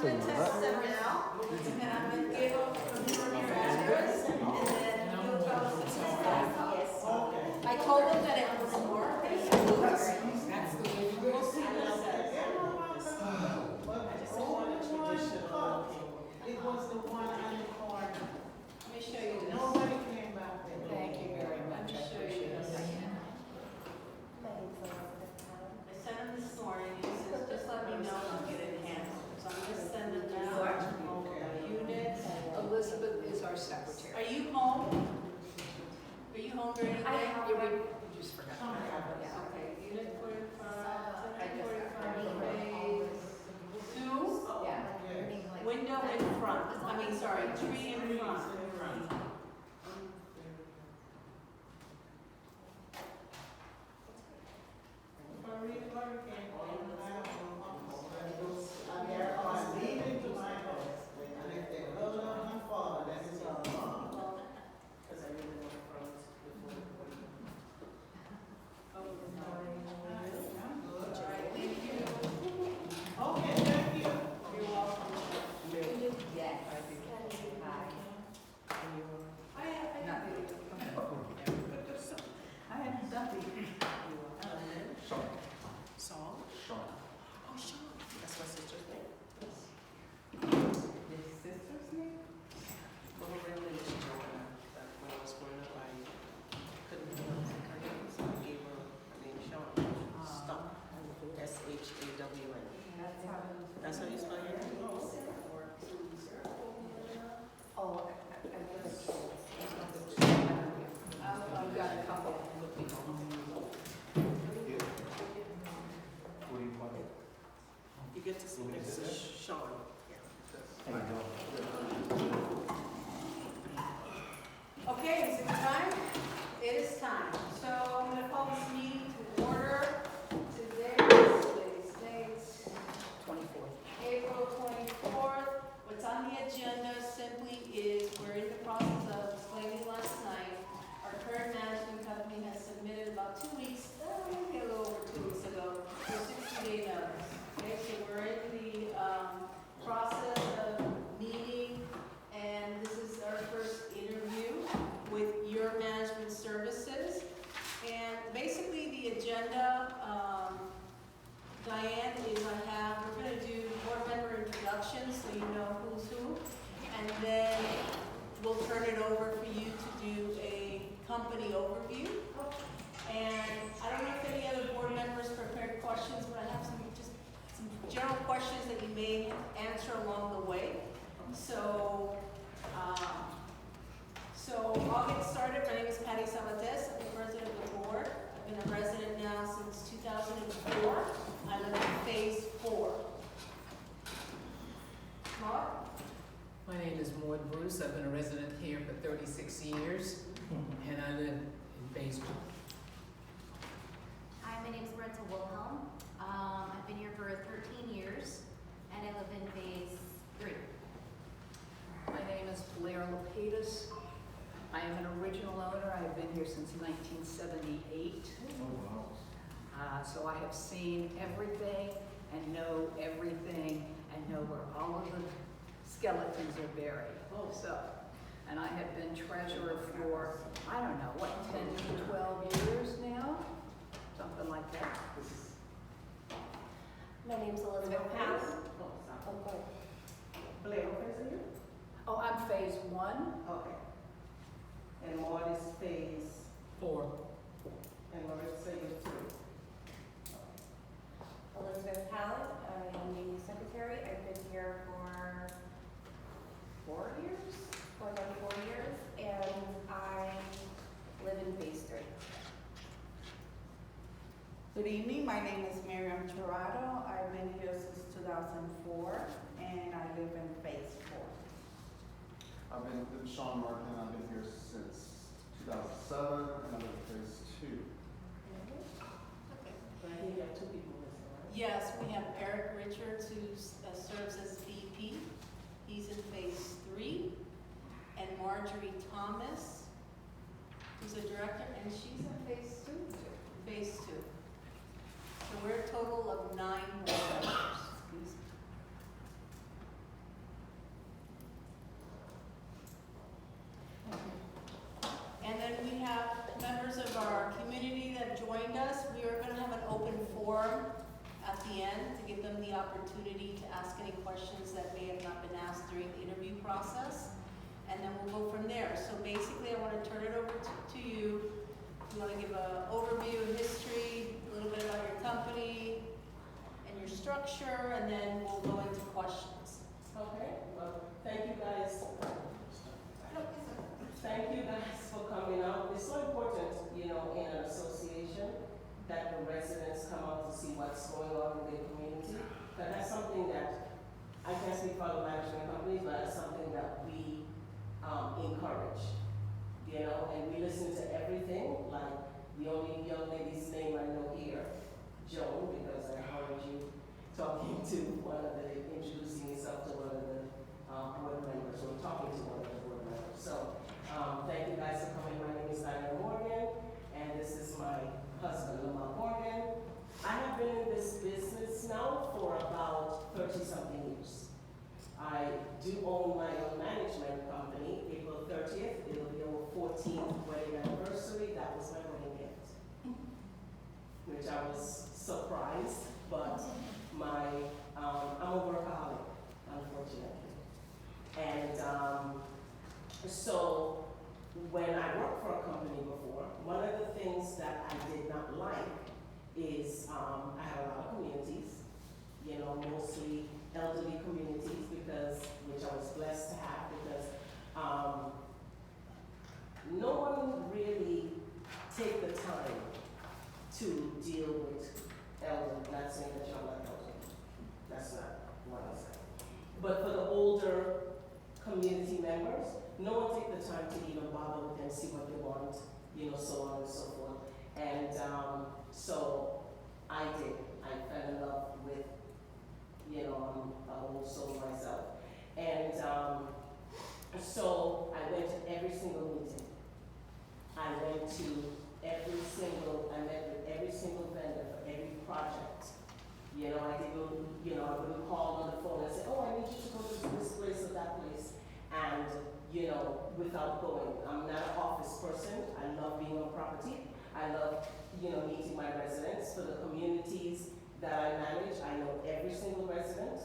I'm gonna text them now, and I'm gonna give them your address, and then you'll tell us it's yes. I told them that it was more, but it's that's the way we'll see what it says. It was the one on the corner. Let me show you this. Nobody came back there. Thank you very Let much. me I show you appreciate this. it. I sent them this morning, he says, just let me know and get it handled. So I'm gonna send them now. Units. Elizabeth is our secretary. Are you home? Are you home during the day? Yeah, we just forgot. Yeah, okay, unit 45, phase 2, Yeah. window in front, I mean, sorry, tree in front. They're on leaving to my house, and if they go down my father, then it's all wrong. Because I really want to cross before the wedding. Okay, thank you. You're welcome. Yes. I have nothing. Saul? Sean. Oh, Sean. That's my sister's name. His sister's name? Well, her real name is Joanna. But when I was growing up, I couldn't pronounce her name, so I gave her the name Sean. Stop. S-H-A-W-N. That's how you spell your name? Oh, I've got a couple. What do you want? You get to see next to Sean. There you go. Okay, is it time? It is time. So I'm gonna call this meeting to order. Today's date, 24th. April 24th. What's on the agenda simply is we're in the process of explaining last night. Our current management company has submitted about 2 weeks, maybe a little over 2 weeks ago, for 60-day notice. Okay, so we're in the process of meeting, and this is our first interview with your management services. And basically the agenda, Diane, is we're gonna do board member introductions so you know who's who. And then we'll turn it over for you to do a company overview. And I don't know if any other board members prepared questions, but I have some general questions that you may answer along the way. So I'll get started. My name is Patty Sabates. I'm the president of the board. I've been a resident now since 2004. I live in phase 4. Mark? My name is Maud Bruce. I've been a resident here for 36 years, and I live in phase 2. Hi, my name is Brenta Wilhelm. I've been here for 13 years, and I live in phase 3. My name is Blair Lapidus. I am an original owner. I've been here since 1978. Oh, wow. So I have seen everything and know everything and know where all of the skeletons are buried. So, and I have been treasurer for, I don't know, what, 10 to 12 years now? Something like that. My name's Elizabeth Powell. Blair, what is it? Oh, I'm phase 1. Okay. And Maud is phase, 4. and Marissa is 2. Elizabeth Powell. I'm the secretary. I've been here for 4 years, going on 4 years, and I live in phase 3. Good evening, my name is Miriam Tirado. I've been here since 2004 and I live in phase 4. I've been Sean Martin. I've been here since 2007, and I'm in phase 2. You got 2 people missing, right? Yes, we have Eric Richards, who serves as VP. He's in phase 3. And Marjorie Thomas, who's a director, and she's in phase 2. Phase 2. So we're a total of 9 board members. the end to give them the opportunity to ask any questions that may have not been asked during the interview process. And then we'll go from there. So basically, I want to turn it over to you. You want to give an overview of history, a little bit about your company and your structure, and then we'll go into questions. Okay, well, thank you guys. Thank you guys for coming out. It's so important, you know, in an association that the residents come out to see what's going on in their community. But that's something that, I can't speak for other management companies, but that's something that we encourage, you know, and we listen to everything. Like the only young lady's name I know here, Joan, because I heard you talking to one of the, introducing yourself to one of the board members, or talking to one of the board members. So, thank you guys for coming. My name is Diana Morgan, and this is my husband, Lamar Morgan. I have been in this business now for about 30-something years. I do own my own management company. April 30th, it'll be our 14th wedding anniversary. That was my wedding gift, which I was surprised, but I'm a workaholic, unfortunately. And so when I worked for a company before, one of the things that I did not like is I have a lot of communities, you know, mostly elderly communities, which I was blessed to have, because no one really take the time to deal with elderly. Not saying that y'all not elderly. That's not what I'm saying. But for the older community members, no one take the time to even bother with them, see what they want, you know, so on and so forth. And so I did. I fell in love with, you know, I'm an old soul myself. And so I went to every single meeting. I met with every single vendor for every project. You know, I wouldn't call on the phone and say, oh, I need you to go to this place or that place. And, you know, without going. I'm not an office person. I love being on property. I love, you know, meeting my residents. For the communities that I manage, I know every single resident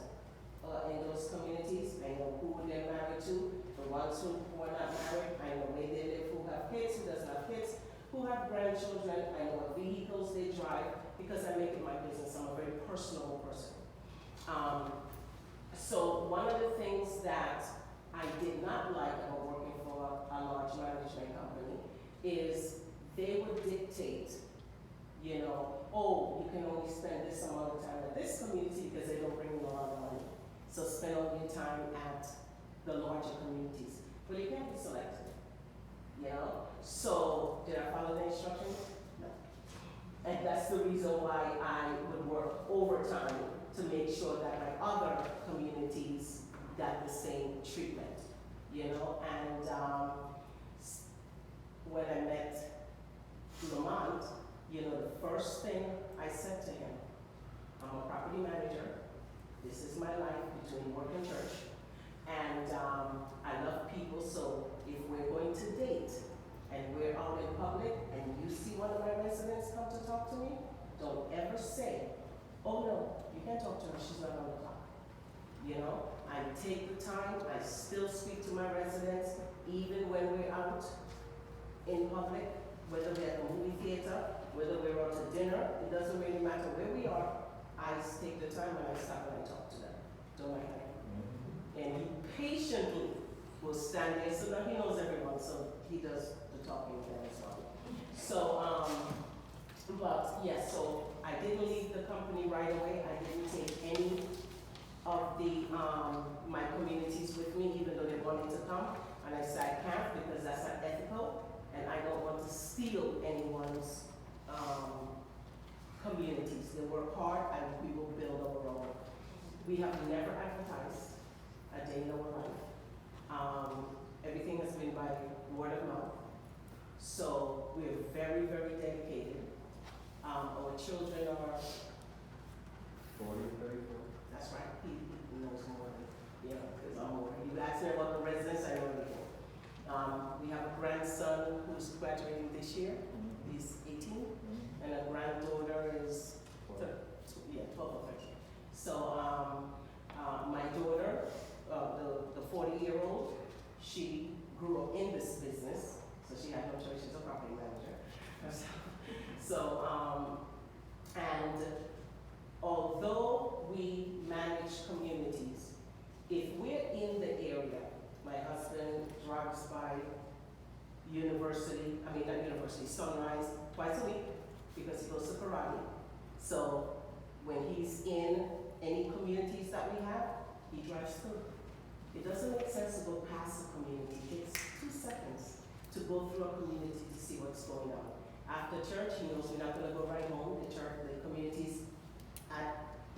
in those communities. I know who they're married to. The ones who are not married, I know where they live, who have kids, who doesn't have kids, who have grandchildren. I know what vehicles they drive, because I make it my business. I'm a very personal person. So one of the things that I did not like about working for a large management company is they would dictate, you know, oh, you can only spend this amount of time at this community because they don't bring you a lot of money. So spend all your time at the larger communities. But you can't be selective, you know? So did I follow the instructions? No. And that's the reason why I would work overtime to make sure that my other communities got the same treatment, you know? And when I met Lamont, you know, the first thing I said to him, I'm a property manager. This is my life between work and church. And I love people, so if we're going to date and we're out in public and you see one of my residents come to talk to me, don't ever say, oh no, you can't talk to her, she's not on the clock. You know, I take the time, I still speak to my residents, even when we're out in public, whether we're at the movie theater, whether we're out to dinner, it doesn't really matter where we are. I take the time and I stop and I talk to them. Don't I? And he patiently will stand there, so now he knows everyone, so he does the talking there as well. So, but yes, so I didn't leave the company right away. I didn't take any of the my communities with me, even though they wanted to come. And I said I can't, because that's not ethical, and I don't want to steal anyone's communities. They work hard, and we will build our own. We have never advertised a day in our life. Everything has been by word of mouth. So we are very, very dedicated. Our children are 40, 34. That's right. He knows more than, you know, because I'm more. You ask me about the residents, I know everything. We have a grandson who's graduating this year. He's 18. And a granddaughter is 12 or 13.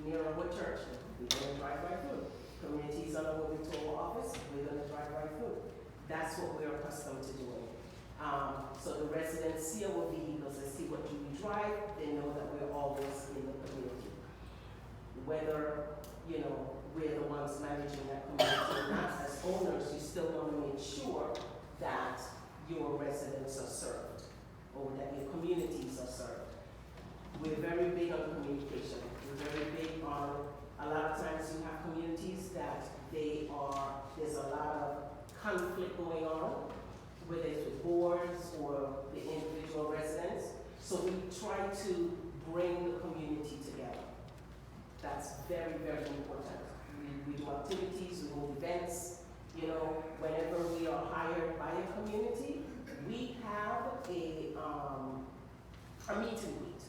near a wood church, we're gonna drive right through. Communities on a moving to our office, we're gonna drive right through. That's what we're accustomed to doing. So the residents see our vehicles, they see what we drive, they know that we're always in the community. Whether, you know, we're the ones managing that community or not, as owners, you still want to make sure that your residents are served, or that your communities are served. We're very big on communication. We're very big on, a lot of times you have communities that there's a lot of conflict going on, whether it's with boards or the individual residents. So we try to bring the community together. That's very, very important. We do activities, we hold events. You know, whenever we are hired by a community, we have a meet and greet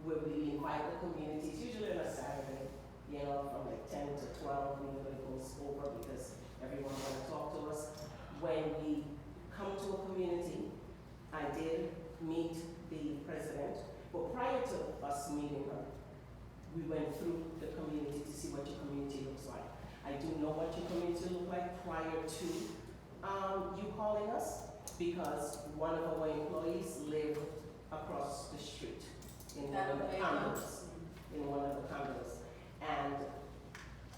where we invite the communities, usually on a Saturday, you know, from like 10 to 12, when it goes over because everyone wants to talk to us. When we come to a community, I did meet the president, but prior to us meeting her, we went through the community to see what your community looks like. I do know what your community looks like prior to you calling us, because one of our employees lived across the street in one of the condos. And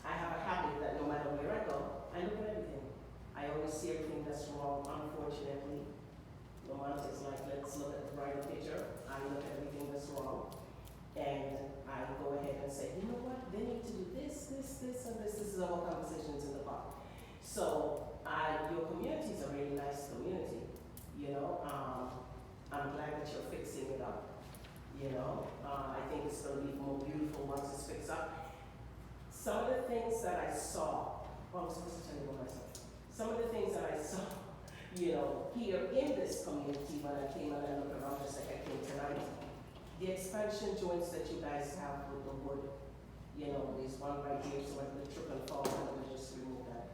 I have a habit that no matter where I go, I look at everything. I always see everything that's wrong, unfortunately. Lamonte's like, let's look at the brighter picture. I look at everything that's wrong. And I go ahead and say, you know what, they need to do this, and this. This is our conversations in the park. So your community is a really nice community. You know, I'm glad that you're fixing it up. You know, I think it's going to be more beautiful once it's fixed up. Some of the things that I saw, I was supposed to tell you about myself. Some of the things that I saw, you know, here in this community when I came and I looked around just like I came tonight, the expansion joints that you guys have with the wood, you know, there's one right here, so when the trip and fall, I'm going to just remove that.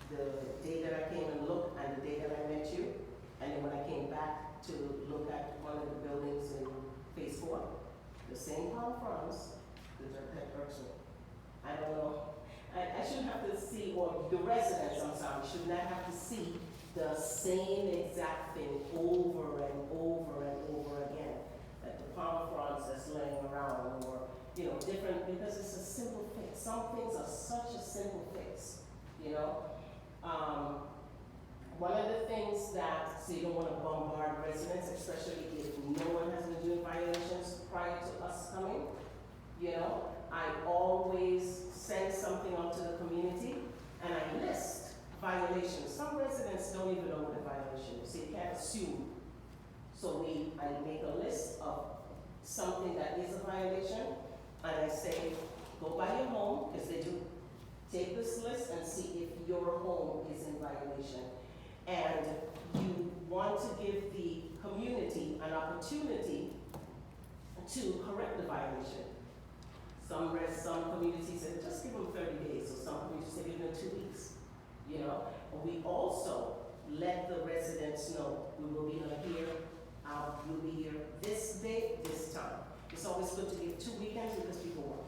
The day that I came and looked, and the day that I met you, and then when I came back to look at one of the buildings in Phase 4, the same palm fronds, the pet person. I don't know. I shouldn't have to see, or the residents, I'm sorry, should not have to see the same exact thing over and over and over again. Like the palm fronds that's laying around, or, you know, different, because it's a simple fix. Some things are such a simple fix, you know? One of the things that, so you don't want to bombard residents, especially if no one has been doing violations prior to us coming, you know, I always send something out to the community and I list violations. Some residents don't even know what a violation is, so you can't assume. So I make a list of something that is a violation, and I say, go by your home, because they do. Take this list and see if your home is in violation. And you want to give the community an opportunity to correct the violation. Some communities say, just give them 30 days, or some communities say, give them 2 weeks. You know, we also let the residents know we will be here, we'll be here this day, this time. It's always good to give 2 weekends because people work.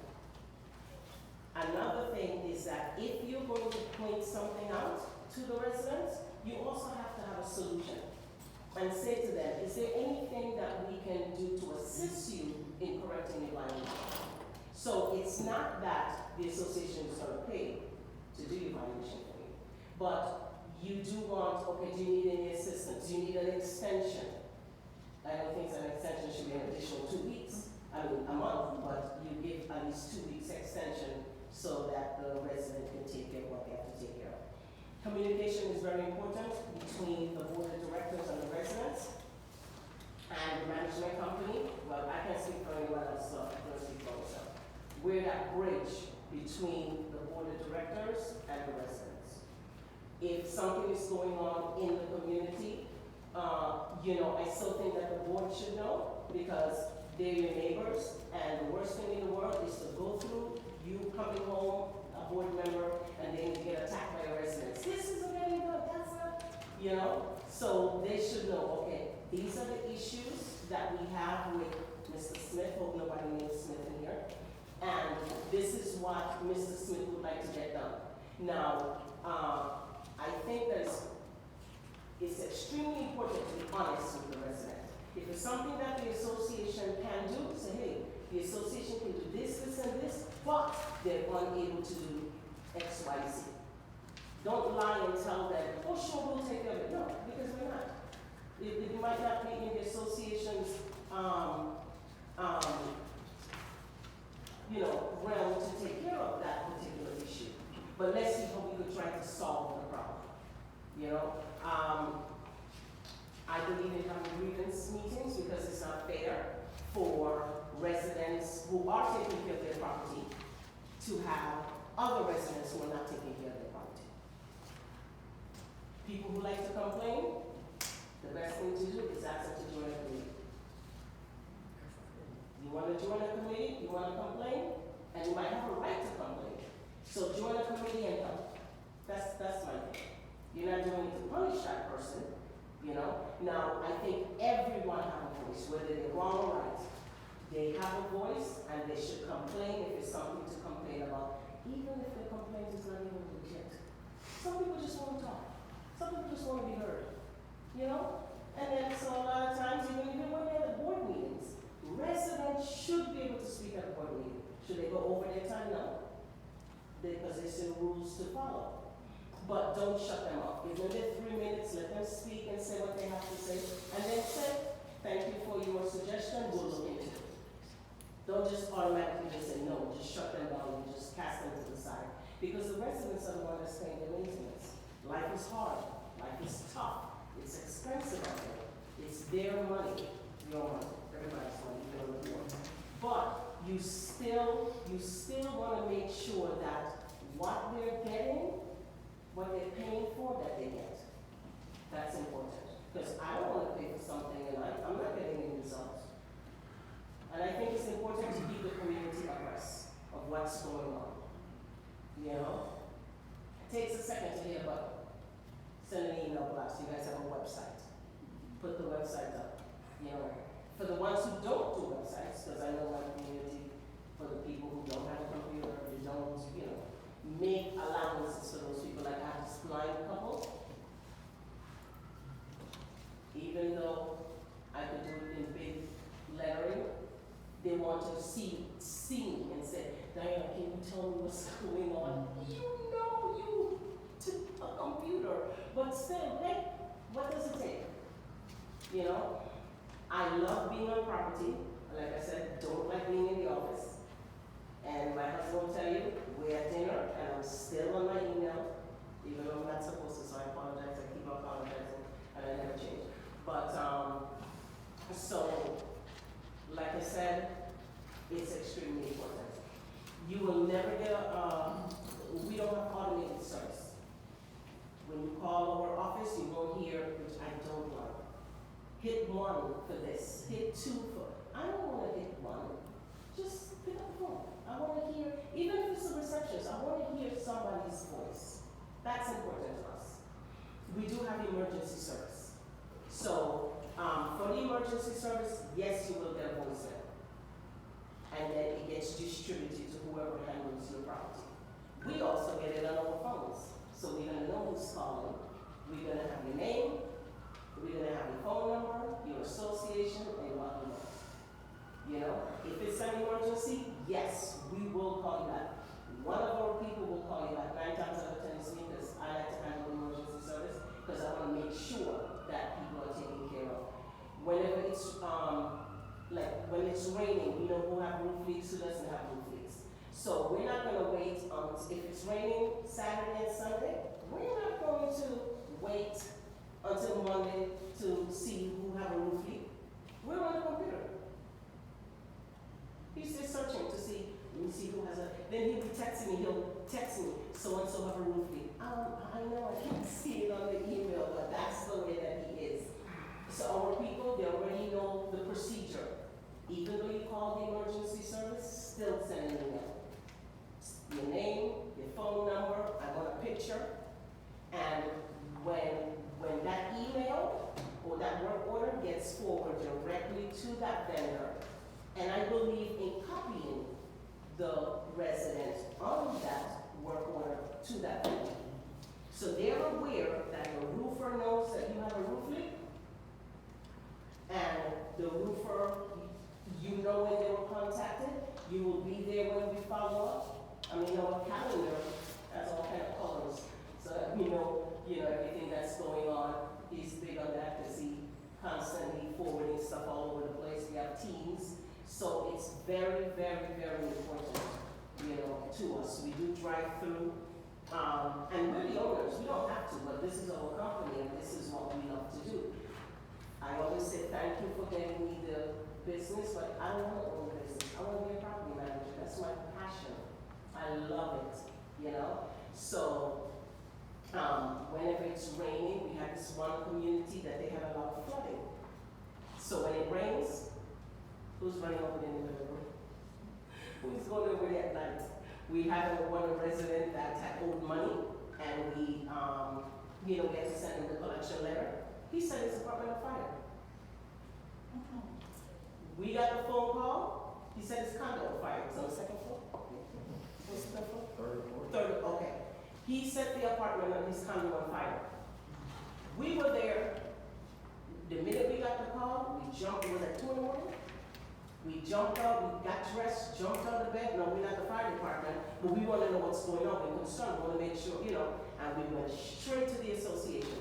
Another thing is that if you're going to point something out to the residents, you also have to have a solution. And say to them, is there anything that we can do to assist you in correcting your violation? So it's not that the association is going to pay to do your violation for you, but you do want, okay, do you need any assistance? Do you need an extension? I don't think an extension should be an additional 2 weeks, I mean a month, but you give at least 2 weeks extension so that the resident can take care of what they have to take care of. Communication is very important between the board of directors and the residents and the management company. Well, I can't speak for anyone else, so I'm going to speak for myself. We're that bridge between the board of directors and the residents. If something is going on in the community, you know, I still think that the board should know because they're your neighbors, and the worst thing in the world is to go through you coming home, a board member, and then you get attacked by a resident. This isn't any good, that's not, you know? So they should know, okay, these are the issues that we have with Mr. Smith. Hope nobody made what Mr. Smith would like to get done. Now, I think that it's extremely important to be honest with the resident. If it's something that the association can do, say, hey, the association can do this, this, and this, but they're unable to do X, Y, Z. Don't lie and tell them, oh, sure, we'll take care of it. No, because we're not. It might not be in the association's, realm to take care of that particular issue. But let's see how we could try to solve the problem. I believe in having grievance meetings because it's not fair for residents who are taking care of their property to have other residents who are not taking care of their property. People who like to complain, the best thing to do is ask them to join a committee. You want to join a committee, you want to complain, and you might have a right to complain. So join a committee and help. That's my thing. You're not doing it to punish that person, Now, I think everyone has a voice, whether they're wrong or right. They have a voice, and they should complain if it's something to complain about, even if the complaint is not even legit. Some people just want to talk. Some people just want to be heard, And then, so a lot of times, even when they're at board meetings, residents should be able to speak at a board meeting. Should they go over their time? No. Because there's still rules to follow. But don't shut them up. Give them their 3 minutes, let them speak and say what they have to say, and then say, thank you for your suggestion, we'll look into it. Don't just automatically just say no, just shut them down and just cast them to the side. Because the residents are the ones that's paying their maintenance. Life is hard, life is tough, it's expensive out there. It's their money, your money, everybody's money, your money. But you still want to make sure that what they're getting, what they're paying for, that they get. That's important. Because I don't want to pay for something and I'm not getting any results. And I think it's important to keep the community abreast of what's going on. It takes a second to hear about send an email blast. You guys have a website. Put the website up. For the ones who don't do websites, because I know my community, for the people who don't have a computer, who don't, make allowances for those people. Like I have this blind couple. Even though I could do it in big lettering, they want to see me and say, Diana, can you tell me what's going on? You to a computer. But still, hey, what does it take? I love being on property. Like I said, don't like being in the office. And my husband will tell you, we're at dinner, and I'm still on my email, even though I'm not supposed to, so I apologize. I keep apologizing, and I never change. But, so, like I said, it's extremely important. You will never get we don't have automated service. When you call our office, you won't hear, which I don't like. Hit 1 for this, hit 2 for, I don't want to hit 1. Just pick up the phone. I want to hear, even if it's a receptionist, I want to hear somebody's voice. That's important to us. We do have emergency service. So, for the emergency service, yes, you will get a voicemail. And then it gets distributed to whoever handles your property. We also get it on our phones. So we're going to know who's calling. We're going to have your name. We're going to have your phone number, your association, and what you know. If it's an emergency, yes, we will call you back. One of our people will call you back 9 times out of 10 is me, because I like to handle emergency service, because I want to make sure that people are taken care of. Whenever it's, like when it's raining, we know who have roof leaks, who doesn't have roof leaks. So we're not going to wait if it's raining Saturday and Sunday, we're not going to wait until Monday to see who have a roof leak. We're on the computer. He's just searching to see, let me see who has a, then he'll be texting me, he'll text me, so-and-so have a roof leak. I know I can't see it on the email, but that's the way that he is. So our people, they already know the procedure. Even though you call the emergency service, still send an email. Your name, your phone number, I want a picture, and when that email or that work order gets forwarded directly to that vendor, and I believe in copying the resident on contacted. You will be there when we follow up. I mean, our calendar has all kind of colors, so that we know, everything that's going on. He's big on that because he constantly forwarding stuff all over the place. We have teams, so it's very, very, very important, to us. We do drive through, and we're the owners. We don't have to, but this is our company, and this is what we love to do. I always say thank you for getting me the business, but I don't want to own a business. I want to be a property manager. That's my passion. I love it, So, whenever it's raining, we have this one community that they have a lot of flooding. So when it rains, who's running over there in the middle of the room? Who's going over there at night? We had one resident that had owed money, and we had to send him the collection letter. He said his apartment on fire. We got the phone call. He said his condo on fire. It's on the second floor. What's the floor? Third. Okay. He set the apartment on his condo on fire. We were there. The minute we got the call, we jumped. It was at 2 in the morning. We jumped out. We got dressed, jumped out of bed. No, we're not the fire department, but we want to know what's going on. We're concerned. We want to make sure, And we went straight to the association.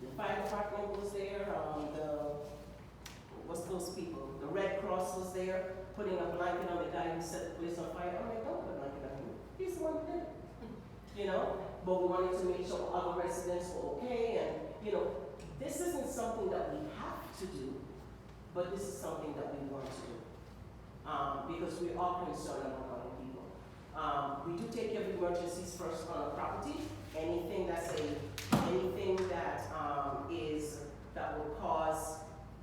The fire department was there. What's those people? The Red Cross was there, putting a blanket on the guy who set the place on fire. I'm like, don't put a blanket on him. He's the one who did it. But we wanted to make sure other residents were okay, and this isn't something that we have to do, but this is something that we want to do. Because we are concerned about other people. We do take care of emergencies first on a property. Anything that will cause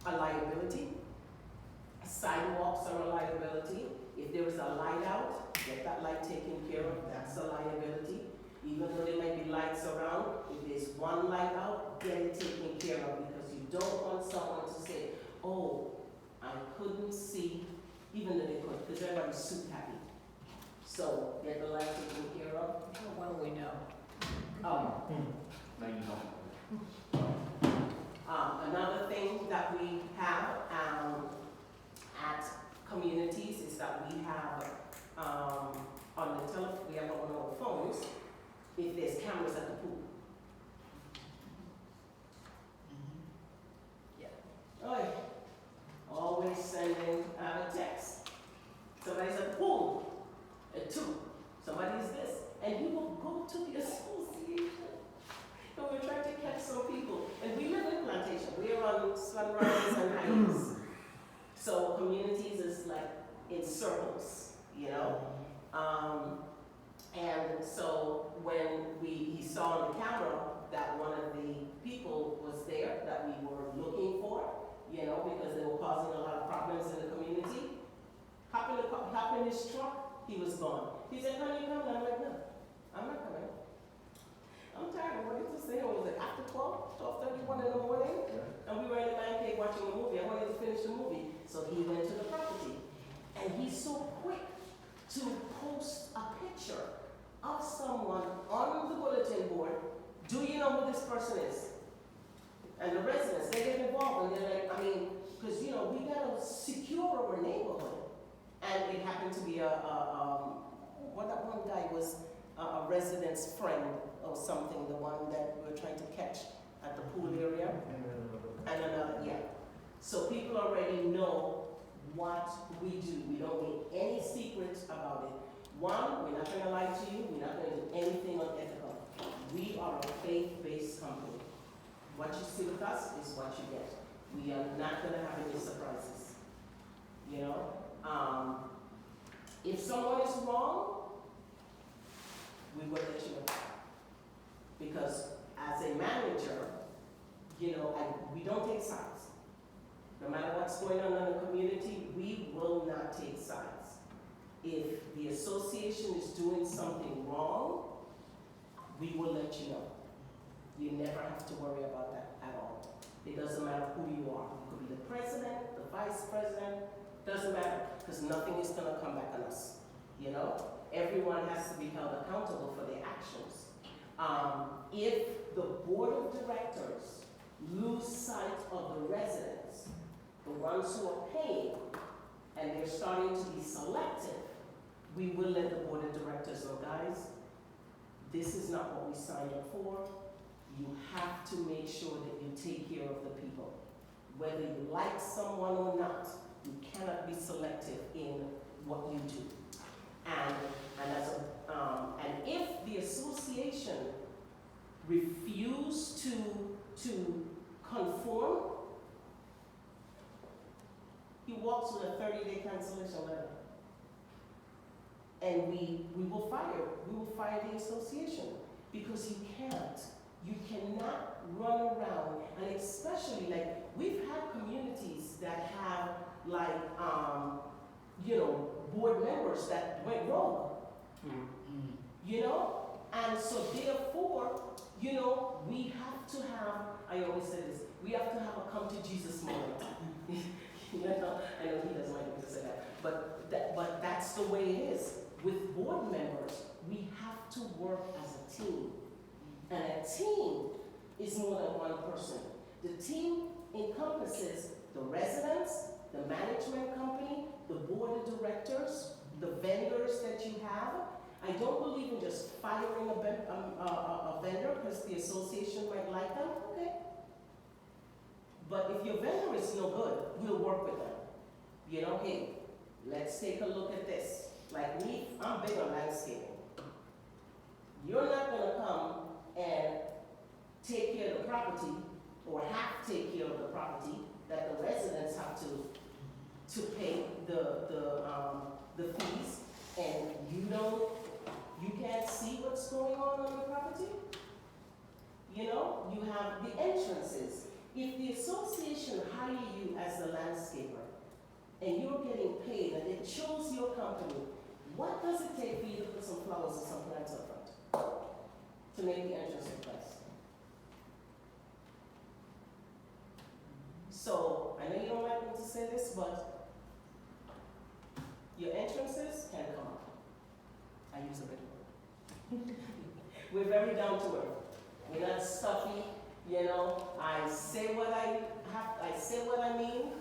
a liability. Sidewalks are a liability. If there is a light out, get that light taken care of. That's a liability. Even though there might be lights around, if there's one light out, get it taken care of, because you don't want someone to say, oh, I couldn't see, even though they could, because everybody's super happy. So get the light taken care of. What do we know? Now you know. Another thing that we have at communities is that we have we have on our phones, if there's cameras at the pool. Oh, always sending a text. Somebody's at the pool at 2. Somebody's this. And he will go to the association. And we're trying to catch some people. And we live in Plantation. We're on Sunrise and Heights. So communities is like in circles, And so when he saw on the camera that one of the people was there that we were looking for, because they were causing a lot of problems in the community, hop in his truck, he was gone. He said, honey, you coming? I'm like, no, I'm not coming. I'm tired of working to stay home. It was like after 12:31 in the morning, and we were in the man cave watching a movie. I wanted to finish the movie, so he went to the property. And he's so quick to post a picture of someone on the bulletin board. Do you know who this person is? And the residents, they get involved, and they're like, because we gotta secure our neighborhood. And it happened to be that one guy was a resident's friend or something, the one that we were trying to catch at the pool area. And another, So people already know what we do. We don't make any secrets about it. One, we're not gonna lie to you. We're not gonna do anything unethical. We are a faith-based company. What you see with us is what you get. We are not gonna have any surprises. If someone is wrong, we will let you know. Because as a manager, we don't take sides. No matter what's going on in the community, we will not take sides. If the association is doing something wrong, we will let you know. You never have to worry about that at all. It doesn't matter who you are. You could be the president, the vice president, doesn't matter, because nothing is going to come back on us. Everyone has to be held accountable for their actions. If the board of directors lose sight of the residents, the ones who are paying, and they're starting to be selective, we will let the board of directors know, guys, this is not what we signed up for. You have to make sure that you take care of the people. Whether you like someone or not, you cannot be selective in what you do. And if the association refuse to conform, he walks with a 30-day cancellation letter. And we will fire the association, because you cannot run around, and especially, like, we've had communities that have, like, board members that went rogue, and so therefore, we have to have, I always say this, we have to have a come to Jesus moment. I know he doesn't like me to say that, but that's the way it is. With board members, we have to work as a team. And a team is more than one person. The team encompasses the residents, the management company, the board of directors, the vendors that you have. I don't believe in just firing a vendor because the association might like them, okay. But if your vendor is no good, we'll work with them. Hey, let's take a look at this. Like me, I'm big on landscaping. You're not gonna come and take care of the property, or have to take care of the property, that the residents have to pay the fees, and you can't see what's going on the property. You have the entrances. If the association hire you as the landscaper, and you're getting paid, and it shows your company, what does it take for you to put some flowers and some plants up front to make the entrance look nice? So, I know you don't like me to say this, but your entrances can come up. I use a big word. We're very down to earth. We're not stuffy, I say what I say what I mean,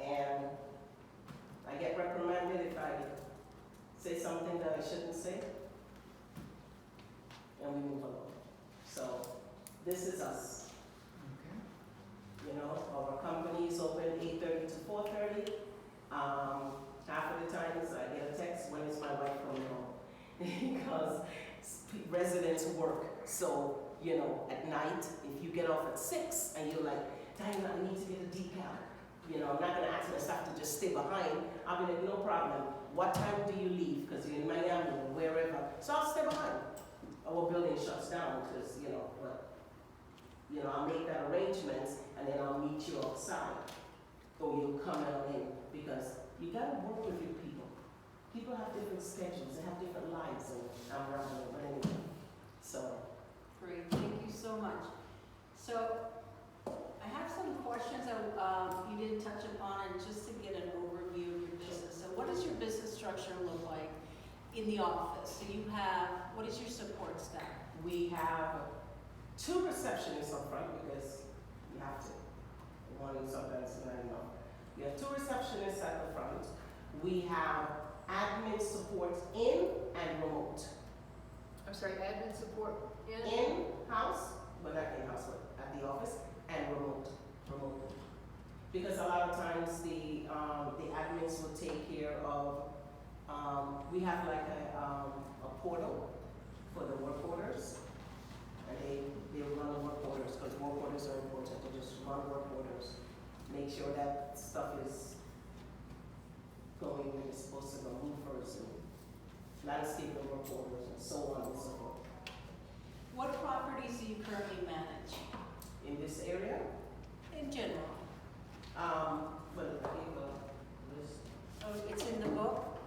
and I get reprimanded if I say something that I shouldn't say, and we move along. So, this is us. Our company is open 8:30 to 4:30. Half of the times I get a text, when is my wife coming home? Because residents work. So, at night, if you get off at 6 and you're like, Diana, I need to get a decal. I'm not going to ask my staff to just stay behind. I'll be like, no problem. What time do you leave? Because you're in Miami or wherever. So I'll stay behind. Our building shuts down because, I'll make that arrangement, and then I'll meet you outside. Or you'll come on in, because you got to work with your people. People have different schedules, they have different lives, and I'm running them anyway. So. Great, thank you so much. So, I have some questions that you didn't touch upon, and just to get an overview of your business. So what does your business structure look like in the office? So you have, what is your support staff? We have 2 receptionists up front, because you have to. One sometimes not enough. We have 2 receptionists at the front. We have admin support in and remote. I'm sorry, admin support In-house, but not in-house, but at the office, and remotely. Because a lot of times the admins will take care of, we have like a portal for the work orders, and they run the work orders, because work orders are important. They just run work orders, make sure that stuff is going where it's supposed to go, roofers and landscaping work orders and so on and so forth. What properties do you currently manage? In this area, In general? but I gave a list. Oh, it's in the book?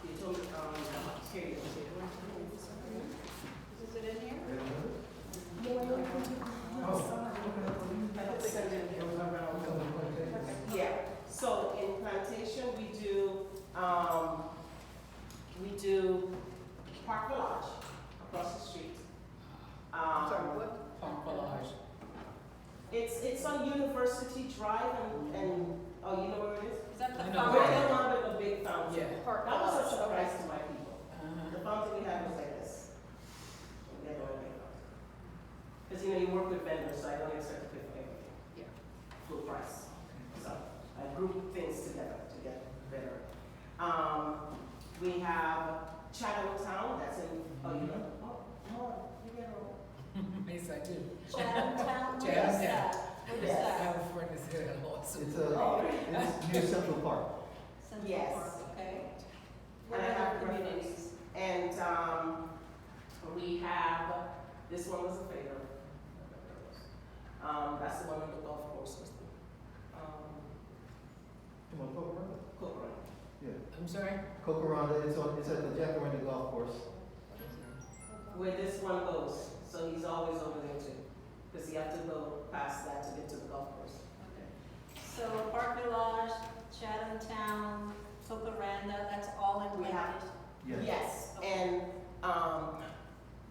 You told me, here you go. Is it in here? Yeah, so in Plantation, we do Park Village across the street. Sorry, what? Park Village. It's on University Drive and Oh, you know where it is? Is that the I know. We're fountain? the one with the big fountain. Yeah. Park That was a lot. surprise to my people. Uh-huh. The fountain we had was like this. We had one big fountain. Because you know, you work with vendors, so I don't expect to pay for everything. Yeah. Full price. So I group things together to get better. We have Chatham Town, that's in, oh, you know, you get it. Yes, I do. Chatham Town, what is Chatham that? What is I that? have a friend that's here also. It's Oh, it's near Central Park. Central Yes. Park, okay. And What I have other communities? And we have, this one was a favorite. That's the one on the golf course, was the, Come on, Cocoranda. Cook Run. Yeah. I'm sorry? Cocoranda, it's at the Jacaranda Golf Course. Where this one goes, so he's always over there too. Because you have to go past that to get to the golf course. Okay. So Park Village, Chatham Town, Tocaranda, that's all in We have- Plainfield? Yes, and,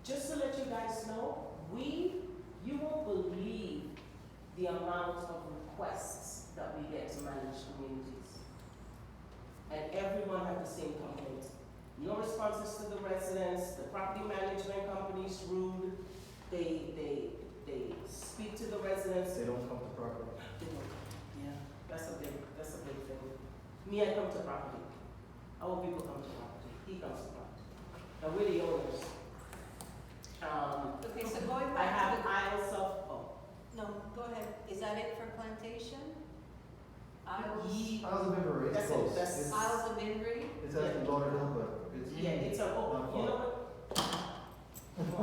just to let you guys know, you won't believe the amount of requests that we get to manage communities. And everyone had the same complaint. No responses to the residents, the property management company's rude, they speak to the residents. They don't come to property. They don't. Yeah, that's a big thing. Me, I come to property. Our people come to property, he comes to property. And we're the owners. Okay, so going I back have to the, aisles of, no, go ahead. Is that it for Plantation? Isles, Isles of Inver, it's That's it, close. that's- It's- Isles of Inver? It's actually Lauderdale, but it's. yeah, it's a, not you know far. what?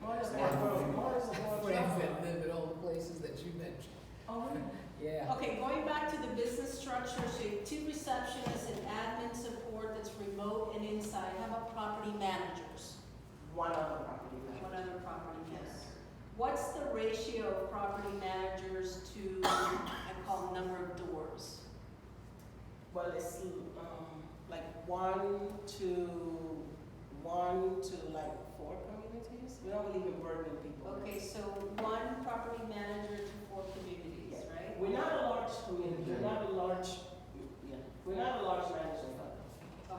More is Okay. more is a more Friends trouble. that live in all the places that you mentioned. Oh, really? Yeah. Okay, going back to the business structure, so you have 2 receptionists and admin support that's remote and inside. How about property managers? One other property manager. What other property Yes. managers? What's the ratio of property managers to, I call number of doors? Well, it's, like one to like 4 communities. We don't believe in burdening people. Okay, so 1 property manager to 4 communities, Yeah. right? We're not a large community, we're not a large, we're not a large management company.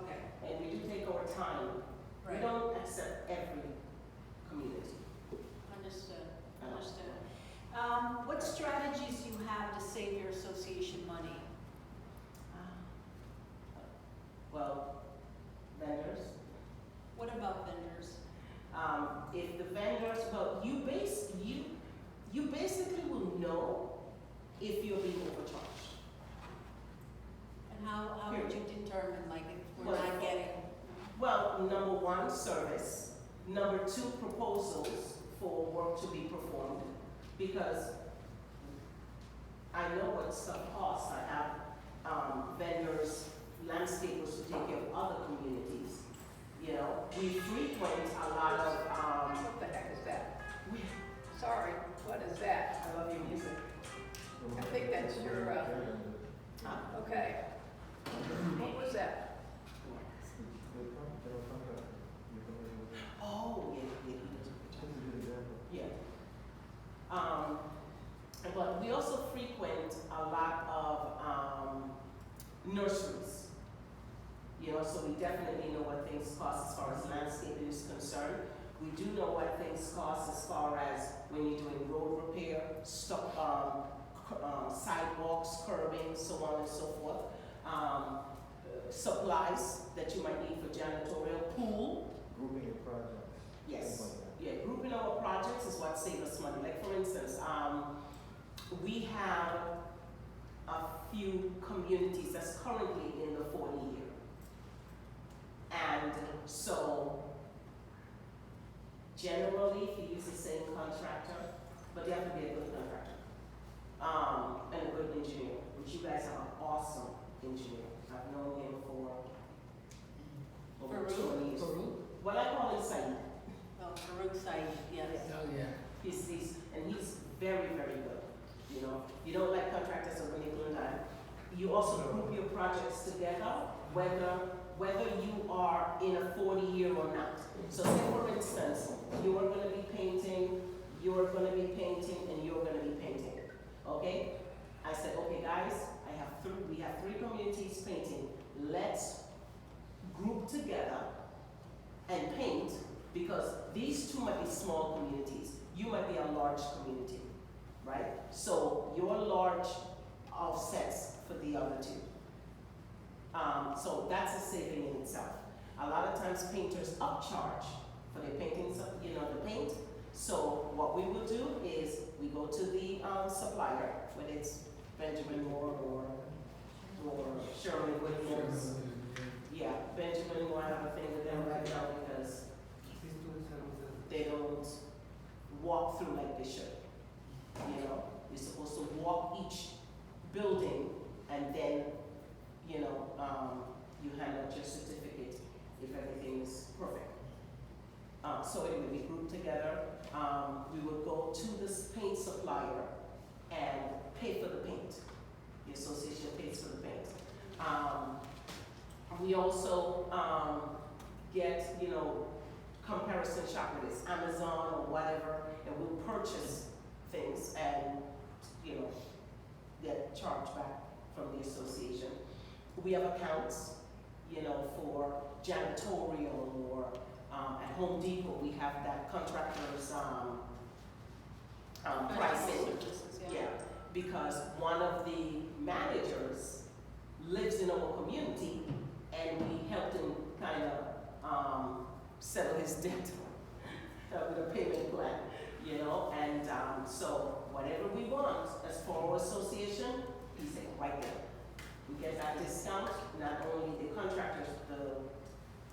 Okay, And we do take our time. We right, don't accept every community. understood, No. understood. What strategies you have to save your association money? Well, vendors. What about vendors? If the vendors, well, you basically will know if you're being overcharged. And how would you determine, like, if we're Well, not getting? Well, number 1, service. Number 2, proposals for work to be performed, because I know what stuff costs. I have vendors, landscapers who take care of other communities. You know, we frequent a lot of, What the heck is that? Sorry, what is that? I love your music. I think that's your, Huh? okay. What was that? Oh, yeah, he does a good job. Yeah. But we also frequent a lot of nurseries. You know, so we definitely know what things cost as far as landscaping is concerned. We do know what things cost as far as when you're doing road repair, sidewalks, curbing, so on and so forth. Supplies that you might need for janitorial, pool. Grouping of projects. Yes. things like that. Yeah, grouping our projects is what saves us money. Like for instance, we have a few communities that's currently in the 40 year. And so generally, if you use the same contractor, but you have to be a good contractor, and a good engineer, which you guys are an awesome engineer. I've known him for over Farouk? 20 years. Peru? What I call him Saeed. Oh, Farouk Said, yes. Oh, yeah. He's very, very good. You know, you don't like contractors or nickel and dime. You also group your projects together, whether you are in a 40 year or not. So say for instance, you are gonna be painting, you're gonna be painting, and you're gonna be painting, okay? I said, okay guys, we have three communities painting. Let's group together and paint, because these two might be small communities. You might be a large community, right? So your large offsets for the other two. So that's a saving in itself. A lot of times painters upcharge for their paintings, the paint. So what we will do is we go to the supplier, whether it's Benjamin Moore or Sherman Williams. Yeah, Benjamin will have a thing with them right now because they don't walk through like they should. You're supposed to walk each building and then, you hand out your certificate if everything is perfect. So anyway, we group together. We will go to this paint supplier and pay for the paint. The association pays for the paint. We also get, comparison shop, whether it's Amazon or whatever, and we'll purchase things and, get charged back from the association. We have accounts, for janitorial or at Home Depot, we have that contractor's pricing. Yeah, because one of the managers lives in our community and we helped him kind of settle his debt with a payment plan, and so whatever we want as for our association, he said right there. We get that discount, not only the contractors, the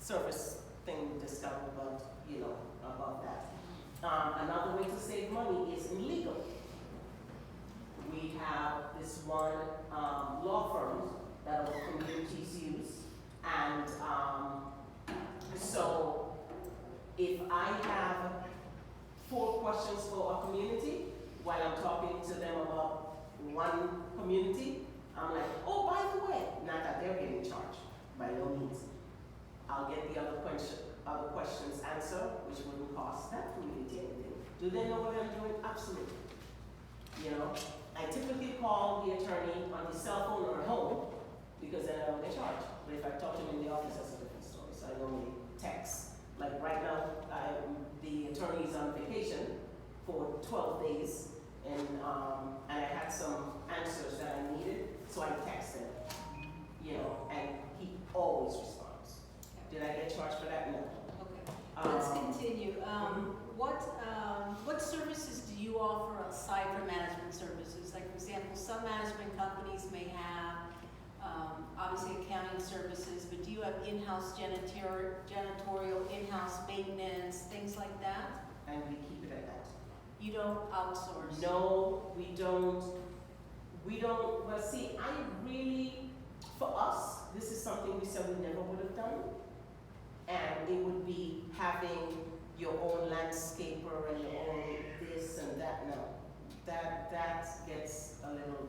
service thing discount, but above that. Another way to save money is in legal. We have this one law firm that our communities use, and so if I have 4 questions for a community while I'm talking to them about one community, I'm like, oh, by the way, not that they're getting charged, by no means. I'll get the other questions answered, which wouldn't cost that community anything. Do they know what I'm doing? Absolutely. I typically call the attorney on his cell phone or at home because then I don't get charged. But if I talk to him in the office, that's a different story. So I normally text. Like right now, the attorney is on vacation for 12 days, and I had some answers that I needed, so I text him, and he always responds. Did I get charged for that? No. Okay, let's continue. What services do you offer aside from management services? Like, for example, some management companies may have, obviously accounting services, but do you have in-house janitorial, in-house maintenance, things like that? And we keep it at that. You don't outsource? No, we don't. Well, see, for us, this is something we said we never would have done. And it would be having your own landscaper and your own this and that. No, that gets a little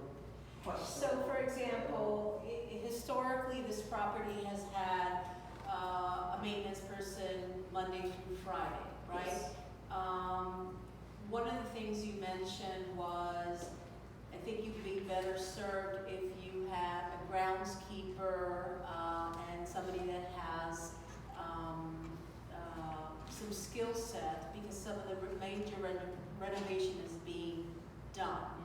questionable. So, for example, historically, this property has had a maintenance person Monday through Friday, right? Yes. One of the things you mentioned was, I think you'd be better served if you had a groundskeeper and somebody that has some skill set, because some of the major renovation is being done.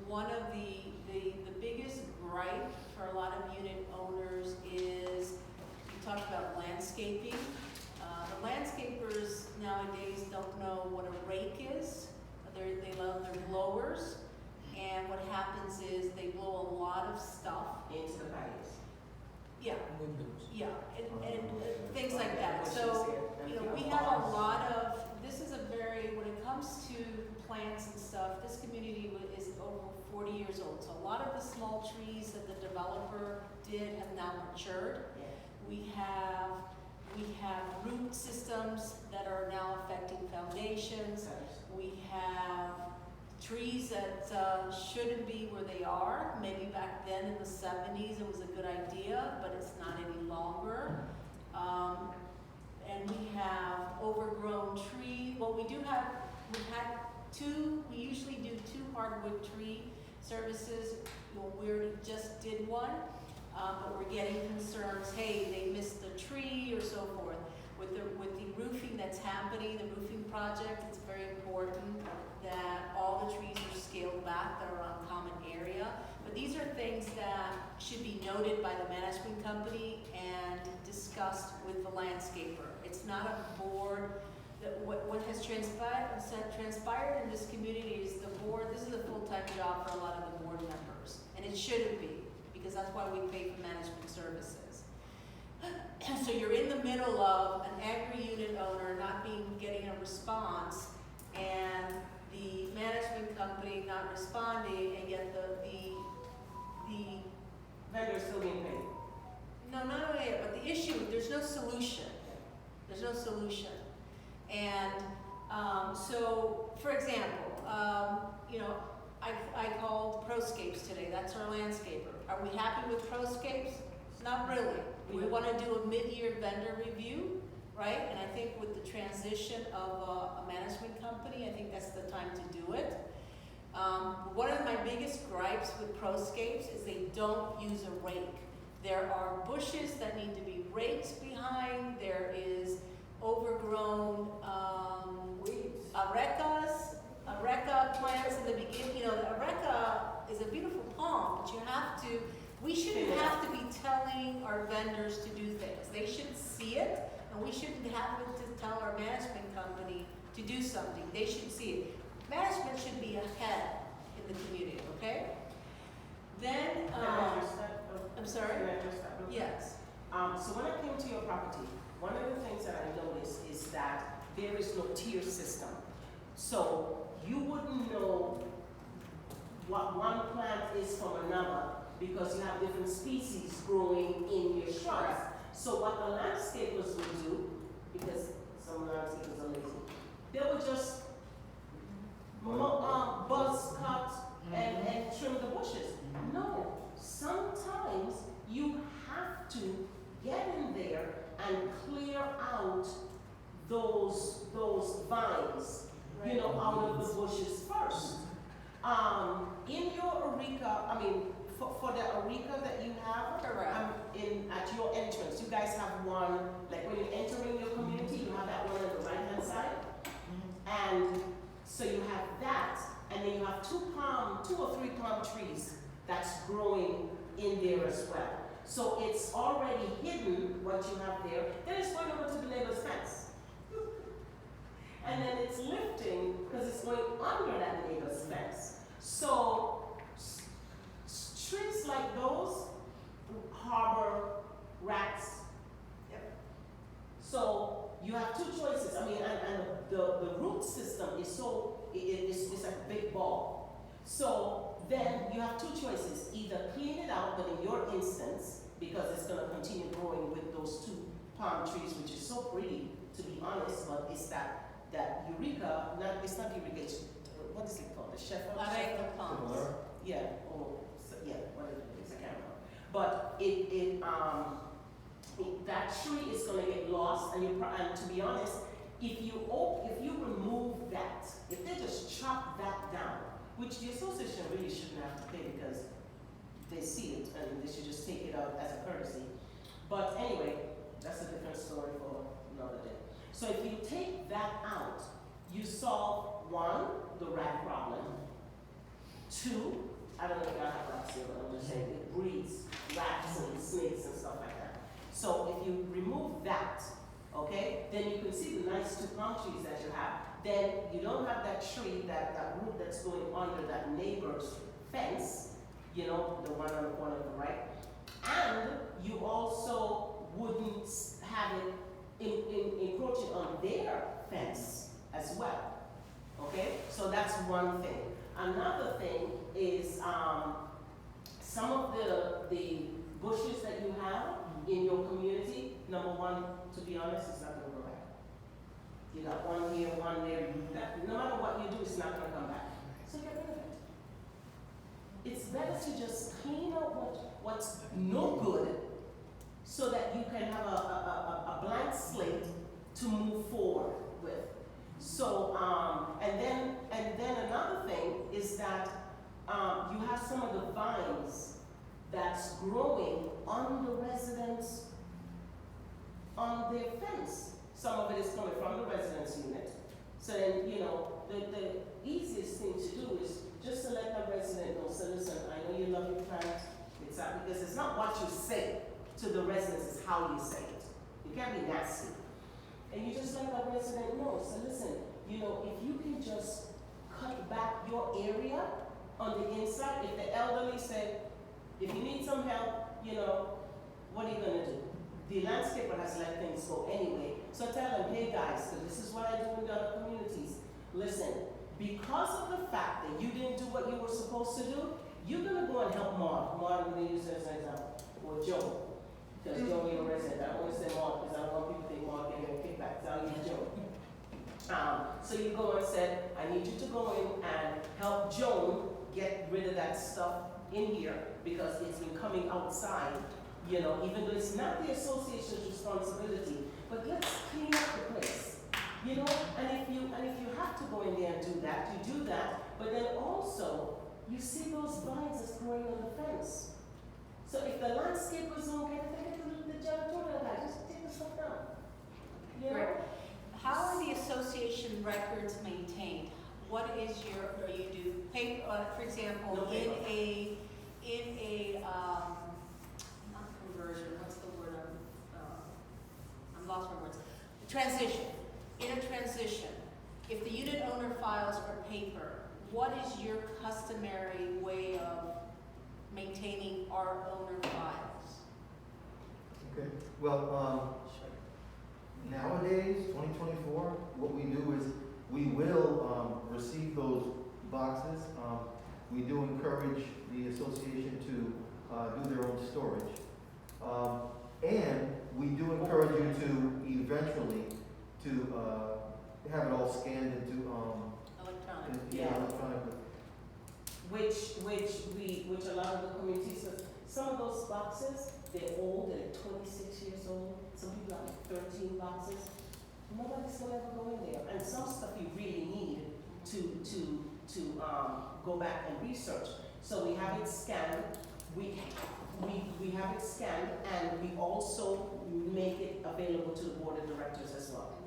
One of the biggest gripe for a lot of unit owners is, you talked about landscaping. The landscapers nowadays don't know what a rake is. They love their blowers, and what happens is they blow a lot of stuff Into the patios. Yeah, Windows. yeah, and things like that. So, we have a lot of, this is a very, when it comes to plants and stuff, this community is over 40 years old. So a lot of the small trees that the developer did have now matured. Yeah. We have root systems that are now affecting foundations. We have trees that shouldn't be where they are. Maybe back then in the 70s it was a good idea, but it's not any longer. And we have overgrown tree. Well, we usually do 2 hardwood tree Services, we already just did one, but we're getting concerns, hey, they missed a tree or so forth. With the roofing that's happening, the roofing project, it's very important that all the trees are scaled back that are on common area. But these are things that should be noted by the management company and discussed with the landscaper. It's not a board. What has transpired in this community is the board, this is a full-time job for a lot of the board members. And it shouldn't be, because that's why we pay for management services. So you're in the middle of an agri-unit owner not getting a response, and the management company not responding, and yet the Vendors still being paid. no, not only that, but the issue, there's no solution. There's no solution. And so, for example, you know, I called Proscapes today. That's our landscaper. Are we happy with Proscapes? Not really. We want to do a mid-year vendor review, right? And I think with the transition of a management company, I think that's the time to do it. One of my biggest gripes with Proscapes is they don't use a rake. There are bushes that need to be raked behind. There is overgrown areca plants in the beginning. You know, the areca is a beautiful palm, but we shouldn't have to be telling our vendors to do things. They should see it, and we shouldn't have to tell our management company to do something. They should see it. Management should be ahead in the community, okay? Then, I'm sorry? Can I address that real quick? Yes. So when I came to your property, one of the things that I noticed is that there is no tier system. So you wouldn't know what one plant is from another because you have different species growing in your shrubs. So what the landscapers would do, because some landscapers are lazy, they would just buzz cut and trim the bushes. No, sometimes you have to get in there and clear out those vines, you know, out of the bushes first. In your areca, for the areca that you have, at your entrance, you guys have one, like when you're entering your community, you have that one on the right-hand side. And so you have that, and then you have two or three palm trees that's growing in there as well. So it's already hidden what you have there. Then it's going over to the neighbor's fence. And then it's lifting because it's going under that neighbor's fence. So trees like those harbor rats. Yep. So you have two choices. And the root system is it's like a big ball. So then you have two choices. Either clean it out, but in your instance, because it's going to continue growing with those two palm trees, which is so pretty, to be honest, but it's that eureka, it's not eureka, it's, what is it called? The shepherd? Areca palms. Yeah, what is it? I can't remember. But that tree is going to get lost, and to be honest, if you remove that, if they just chop that down, which the association really shouldn't have to pay because they see it and they should just take it out as a courtesy. But anyway, that's a different story for another day. So if you take that out, you solve one, the rat problem. Two, I don't know if y'all have rats here, but I'm just saying it breeds rats and snakes and stuff like that. So if you remove that, okay, then you can see the nice two palm trees that you have. Then you don't have that tree, that root that's going under that neighbor's fence, you know, the one on the corner of the right. And you also wouldn't have it encroaching on their fence as well. Okay, so that's one thing. Another thing is some of the bushes that you have in your community. Number one, to be honest, it's not going to go back. You got one here, one there. No matter what you do, it's not going to come back. So get rid of it. It's better to just clean out what's no good, so that you can have a blank slate to move forward with. So, and then another thing is that you have some of the vines that's growing on the residents, on their fence. Some of it is coming from the residence unit. So then, you know, the easiest thing to do is just to let the resident know, so listen, I know you love your plant, it's out, because it's not what you say to the residents, it's how you say it. You can't be nasty. And you just let the resident know, so listen, you know, if you can just cut back your area on the inside, if the elderly say, if you need some help, you know, what are you gonna do? The landscaper has let things go anyway. So tell them, hey guys, so this is what I do in the other communities. Listen, because of the fact that you didn't do what you were supposed to do, you're gonna go and help Mark. Mark, I'm gonna use this as an example. Or Joe. Because Joe is a resident. I don't want to say Mark because I don't want people to think Mark getting a kickback. So I'll use Joe. So you go and said, I need you to go in and help Joan get rid of that stuff in here because it's been coming outside, you know, even though it's not the association's responsibility, but let's clean up the place, you know, and if you have to go in there and do that, you do that, but then also, you see those vines that's growing on the fence. So if the landscapers don't get it, they get the janitorial guy, just take the stuff down. You know? Right. How are the association records maintained? What is your, or you do paper, for example, No paper. in a, not conversion, what's the word, I'm lost for words. Transition, in a transition, if the unit owner files are paper, what is your customary way of maintaining our owner files? Okay, well, nowadays, 2024, what we do is we will receive those boxes. We do encourage the association to do their own storage. And we do encourage you to eventually to have it all scanned into Electronic. Yeah. electronically. Which a lot of the communities, some of those boxes, they're old, they're 26 years old. Some people have 13 boxes. Nobody's gonna ever go in there. And some stuff you really need to go back and research. So we have it scanned. We have it scanned, and we also make it available to the board of directors as well.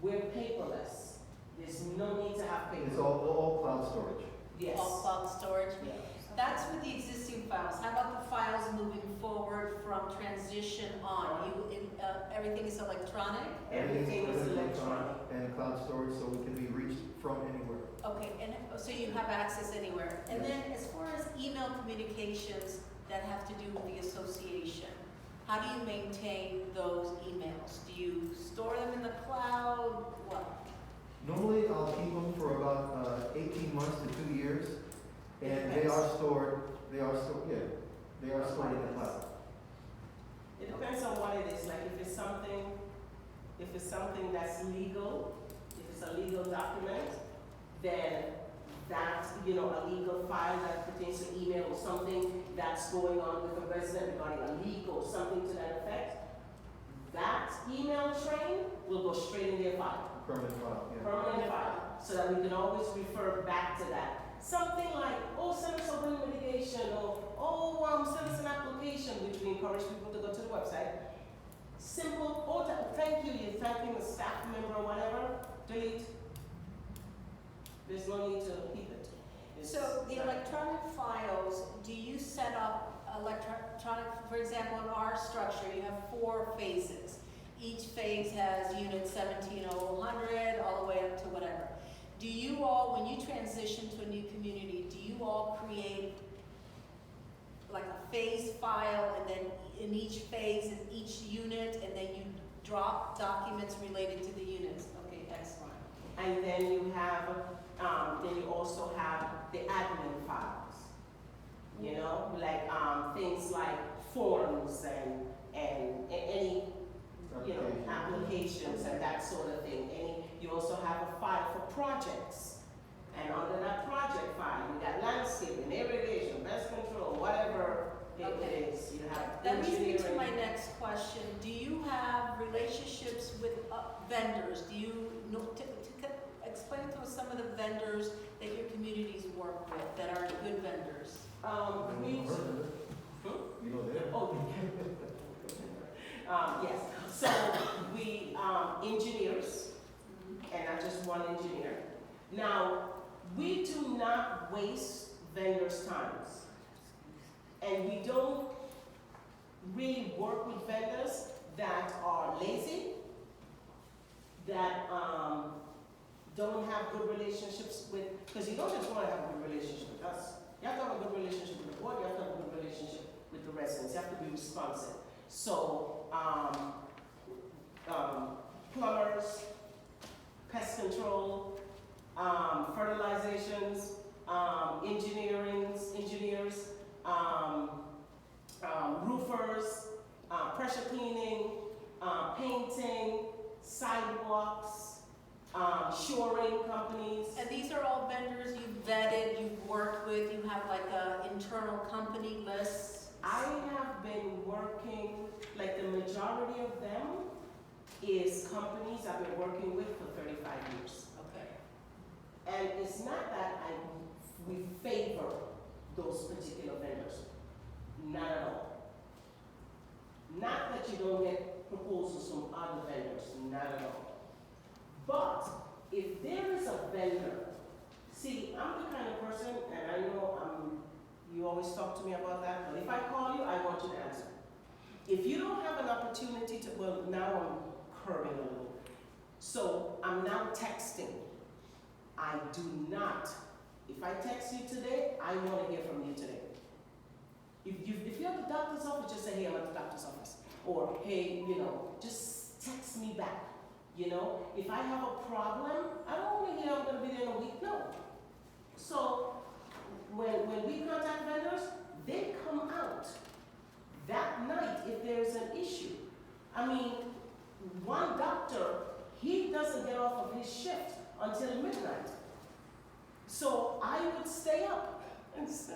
We're paperless. There's no need to have paper. It's all cloud storage. Yes. All cloud storage? Yeah. That's with the existing files. How about the files moving forward from transition on? Everything is electronic? Everything is electronic. And cloud storage, so it can be reached from anywhere. Okay, and so you have access anywhere. And then as far as email communications that have to do with the association, how do you maintain those emails? Do you store them in the cloud? What? Normally, I'll keep them for about 18 months to 2 years, and they are stored in the cloud. It depends on what it is. Like if it's something that's legal, if it's a legal document, then that, you know, a legal file that pertains to email or something that's going on with a resident regarding a leak or something to that effect, that email train will go straight in their file. Permanent file, yeah. Permanent file, so that we can always refer back to that. Something like, oh, send us a wind mitigation, or send us an application, which we encourage people to go to the website. Simple, thank you, you're thanking the staff member or whatever, delete. There's no need to keep it. So the electronic files, do you set up electronic, for example, in our structure, you have 4 phases. Each phase has unit 170100 all the way up to whatever. Do you all, when you transition to a new community, do you all create like a phase file, and then in each phase, in each unit, and then you drop documents related to the units? Okay, excellent. And then you have, then you also have the admin files. You know, like things like forms and any, you know, applications and that sort of thing. You also have a file for projects. And under that project file, you got landscaping, irrigation, pest control, whatever it is. You have That leads me to engineering. my next question. Do you have relationships with vendors? Do you know, explain explain to us some of the vendors that your communities work with that are good vendors. We, You know, there. oh, yes, so we, engineers, and not just one engineer. Now, we do not waste vendors' times. And we don't really work with vendors that are lazy, that, don't have good relationships with, because you don't just want to have a good relationship with us. You have to have a good relationship with the board, you have to have a good relationship with the residents, you have to be responsive. So, plumbers, pest control, fertilizations, engineers, roofers, pressure cleaning, painting, sidewalks, shoring companies. And these are all vendors you've vetted, you've worked with, you have like a internal company list? I have been working, like the majority of them is companies I've been working with for 35 years. Okay. And it's not that we favor those particular vendors. Not at all. Not that you don't get proposals from other vendors, not at all. But if there is a vendor, see, I'm the kind of person, and I know you always talk to me about that, but if I call you, I want you to answer. If you don't have an opportunity to, well, now I'm curbing a little. So I'm now texting. I do not. If I text you today, I want to hear from you today. If you're at the doctor's office, just say, hey, I'm at the doctor's office. Or, hey, just text me back. If I have a problem, I don't want to hear I'm going to be there in a week. No. So when we contact vendors, they come out that night if there's an issue. I mean, one doctor, he doesn't get off of his shift until midnight. So I would stay up and say,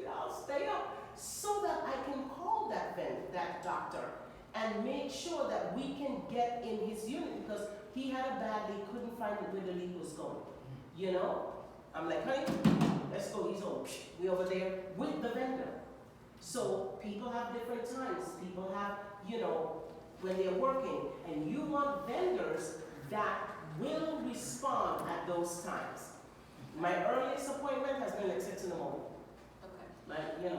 I'll stay up so that I can call that doctor and make sure that we can get in his unit, because he had a bad leak, couldn't find where the leak was going. I'm like, honey, let's go. He's home. We over there with the vendor. So people have different times. People have, when they're working, and you want vendors that will respond at those times. My earliest appointment has been at 6 in the morning. Okay.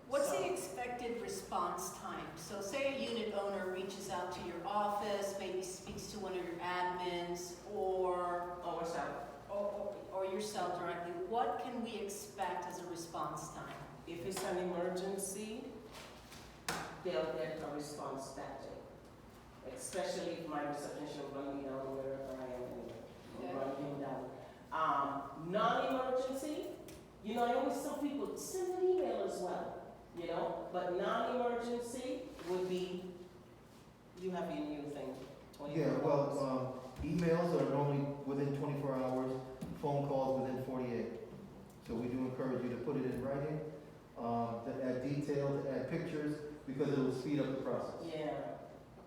What's the expected response time? So say a unit owner reaches out to your office, maybe speaks to one of your admins, or yourself directly. What can we expect as a response time? If it's an emergency, they'll get a response that day. Especially if my reception run me down wherever I am anyway. Okay. Run me down. Non-emergency, I always tell people, send an email as well. But non-emergency would be, you have your new thing, 24 Yeah, hours. well, emails are normally within 24 hours, phone calls within 48. So we do encourage you to put it in writing, to add detail, to add pictures, because it will speed up the process. Yeah.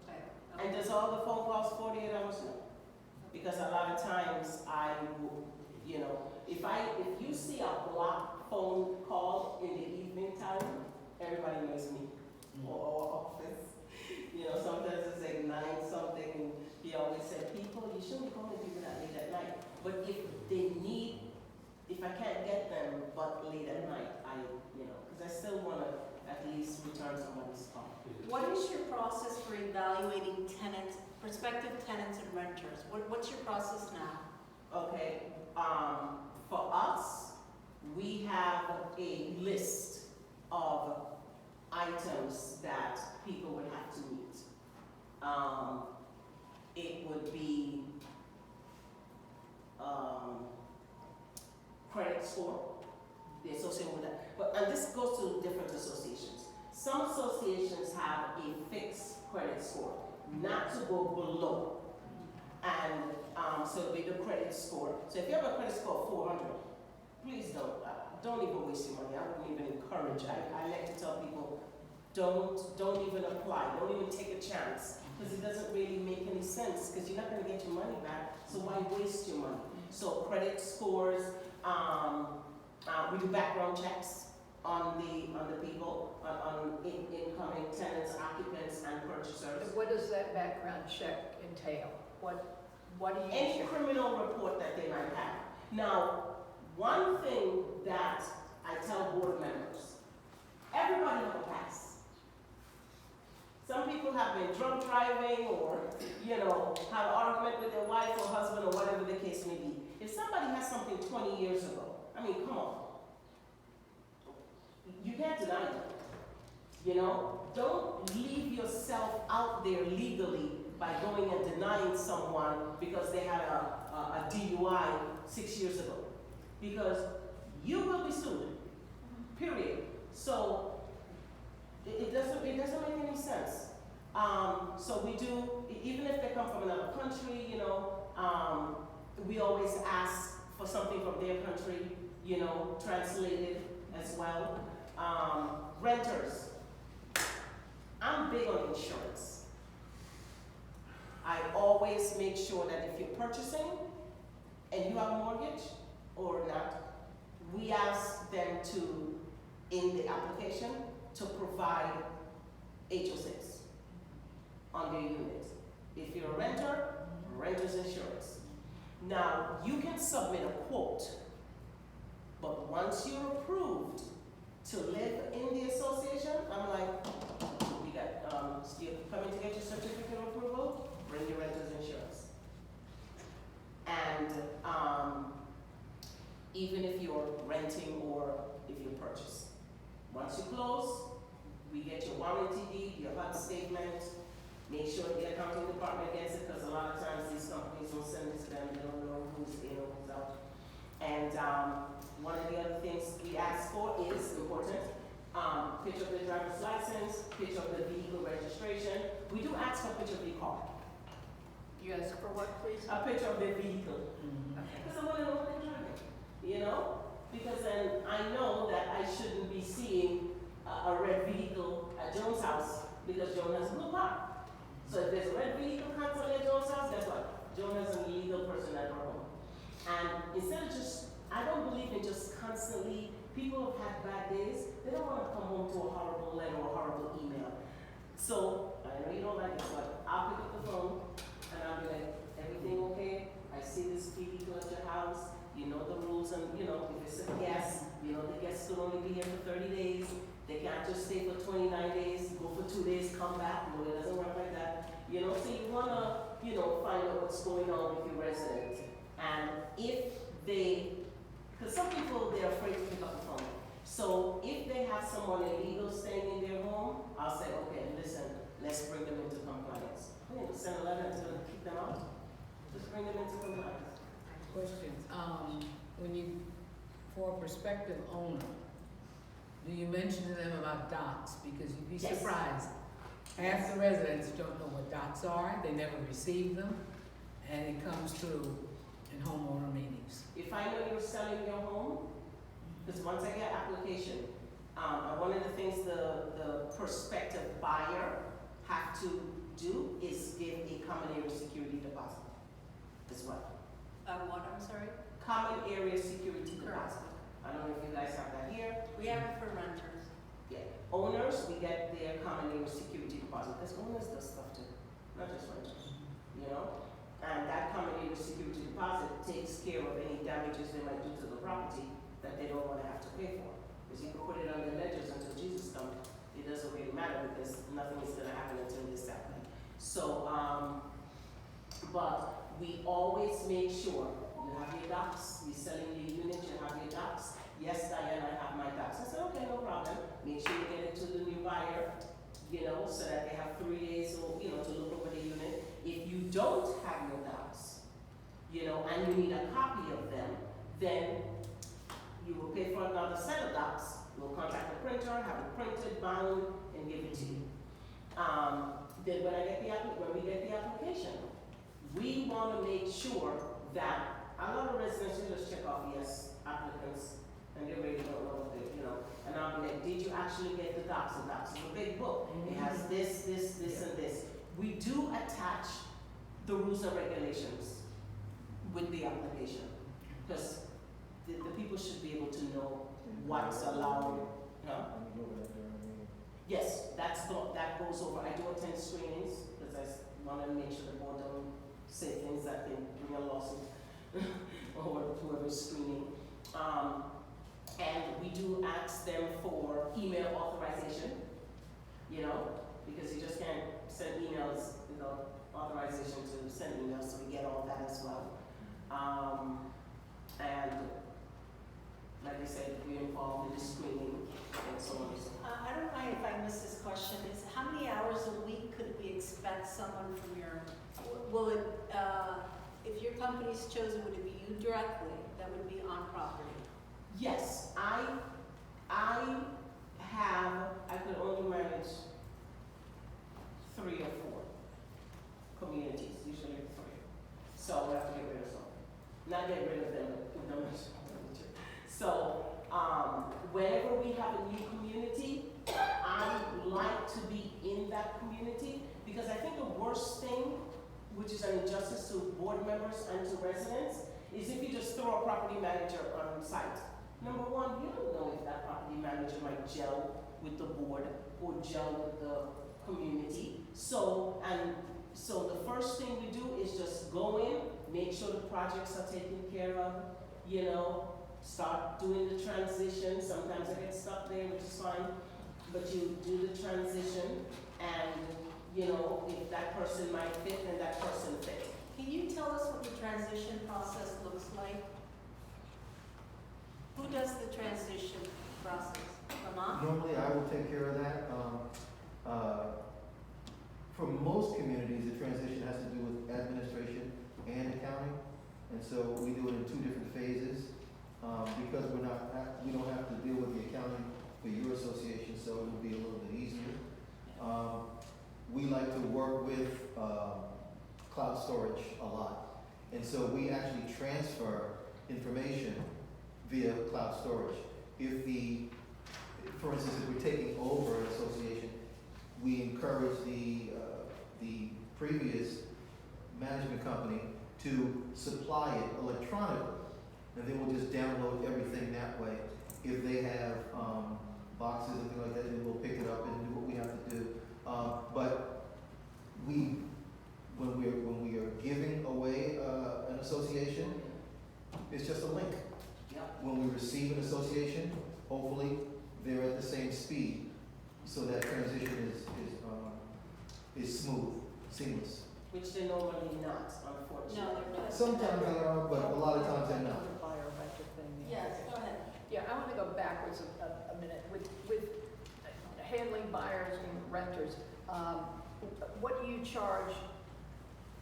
Okay. And does all the phone calls 48 hours? No. Because a lot of times I will, if you see a blocked phone call in the evening time, everybody knows me or office. Sometimes it's like 9 something, and he always said, people, you shouldn't be calling people that late at night. But if I can't get them but late at night, because I still want to at least return somebody's call. What is your process for evaluating tenants, prospective tenants and renters? What's your process now? Okay, for us, we have a list of items that people would have to meet. It would be credit score, the association with that. And this goes to different associations. Some associations have a fixed credit score, not to go below. And so it'll be the credit score. So if you have a credit score of 400, please don't even waste your money. I wouldn't even encourage. I like to tell people, don't even apply. Don't even take a chance because it doesn't really make any sense, because you're not gonna get your money back, so why waste your money? So credit scores, we do background checks on the people, on incoming tenants, occupants, and purchasers. What does that background check entail? What do you Any check? criminal report that they might have. Now, one thing that I tell board members, everybody have a past. Some people have been drunk driving or, have an argument with their wife or husband or whatever the case may be. If somebody has something 20 years ago, I mean, come on. You can't deny it. Don't leave yourself out there legally by going and denying someone because they had a DUI 6 years ago. Because you will be sued, period. So it doesn't make any sense. So we do, even if they come from another country, we always ask for something from their country, translated as well. Renters. I'm big on insurance. I always make sure that if you're purchasing and you have a mortgage or not, we ask them to, in the application, to provide HO6 on their unit. If you're a renter, renter's insurance. Now, you can submit a quote, but once you're approved to live in the association, I'm like, we got, you're coming to get your certificate of approval, bring your renter's insurance. And even if you're renting or if you purchase. Once you close, we get your warranty deed, your HUD statement, make sure the accounting department gets it, because a lot of times these companies don't send it to them, they don't know who's in or who's out. And one of the other things we ask for is important, picture of the driver's license, picture of the vehicle registration. We do ask for a picture of the car. You ask for what, please? A picture of their vehicle. Okay. Because I want to know what they're driving, Because then I know that I shouldn't be seeing a red vehicle at Joan's house because Joan has a blue car. So if there's a red vehicle constantly at Joan's house, guess what? Joan has an illegal person at her home. And instead of I don't believe in just constantly, people have had bad days, they don't want to come home to a horrible letter or a horrible email. So, I know you don't like it, but I'll pick up the phone and I'll be like, everything okay? I see this vehicle at your house, you know the rules, and if it's a guest, the guest could only be here for 30 days. They can't just stay for 29 days, go for 2 days, come back. No, it doesn't work like that. So you wanna, find out what's going on with your resident. And if because some people, they're afraid to pick up the phone. So if they have someone illegal staying in their home, I'll say, okay, listen, let's bring them into compliance. I didn't send a letter to kick them out. Just bring them into compliance. Questions. For a prospective owner, do you mention to them about dots? Because you'd be Yes. surprised. Half the residents don't know what dots are, they never receive them, and it comes through in homeowner meetings. If I know you're selling your home, because once I get application, one of the things the prospective buyer have to do is give a common area security deposit as well. What, I'm sorry? Common area security deposit. I don't know if you guys have that here. We have it for renters. Yeah. Owners, we get their common area security deposit, because owners do stuff too, not just renters, And that common area security deposit takes care of any damages they might do to the property that they don't want to have to pay for. Because you can put it on their ledgers until Jesus comes. It doesn't really matter because nothing is going to happen until this happens. So, but we always make sure you have your docs. You're selling your unit, you have your docs. Yes, Diane, I have my docs. I said, okay, no problem. Make sure you get it to the new buyer, so that they have 3 days or, to look over the unit. If you don't have your docs, and you need a copy of them, then you will pay for another set of docs. We'll contact the printer, have it printed, bound, and give it to you. Then when we get the application, we want to make sure that a lot of residents just check off yes applicants, and they really don't know what they, And I'll be like, did you actually get the docs? The docs is a big book. It has this, and this. we do attach the rules and regulations with the application, because the people should be able to know what's allowed, huh? Yes, that goes over. I do attend screenings, because I want to make sure the board don't say things that can bring a lawsuit or whoever's screening. And we do ask them for email authorization, you know, because you just can't send emails without authorization to send emails, so we get all that as well. And like I said, we're involved in the screening and so on and so forth. I don't mind if I miss this question, is how many hours a week could we expect someone from your, will it, if your company's chosen, would it be you directly that would be on property? Yes, I could only manage 3 or 4 communities, usually 3. So we have to get rid of some. Not get rid of them, but put them in. So, whenever we have a new community, I like to be in that community, because I think the worst thing, which is an injustice to board members and to residents, is if you just throw a property manager on site. Number one, you don't know if that property manager might gel with the board or gel with the community. So the first thing we do is just go in, make sure the projects are taken care of, you know, start doing the transition. Sometimes I get stuck there, which is fine, but you do the transition, and you know, if that person might fit, then that person fits. Can you tell us what the transition process looks like? Who does the transition process? Lamont? Normally, I will take care of that. For most communities, the transition has to do with administration and accounting, and so we do it in 2 different phases. Because we don't have to deal with the accounting for your association, so it will be a little bit easier. We like to work with cloud storage a lot, and so we actually transfer information via cloud storage. For instance, if we're taking over an association, we encourage the previous management company to supply it electronically. And then we'll just download everything that way. If they have boxes and things like that, then we'll pick it up and do what we have to do. But when we are giving away an association, it's just a link. Yep. When we receive an association, hopefully they're at the same speed, so that transition is smooth, seamless. Which they're normally not, unfortunately. No, they're not. Sometimes they are, but a lot of times they're not. Yes, go ahead. Yeah, I want to go backwards a minute. With handling buyers and renters, what do you charge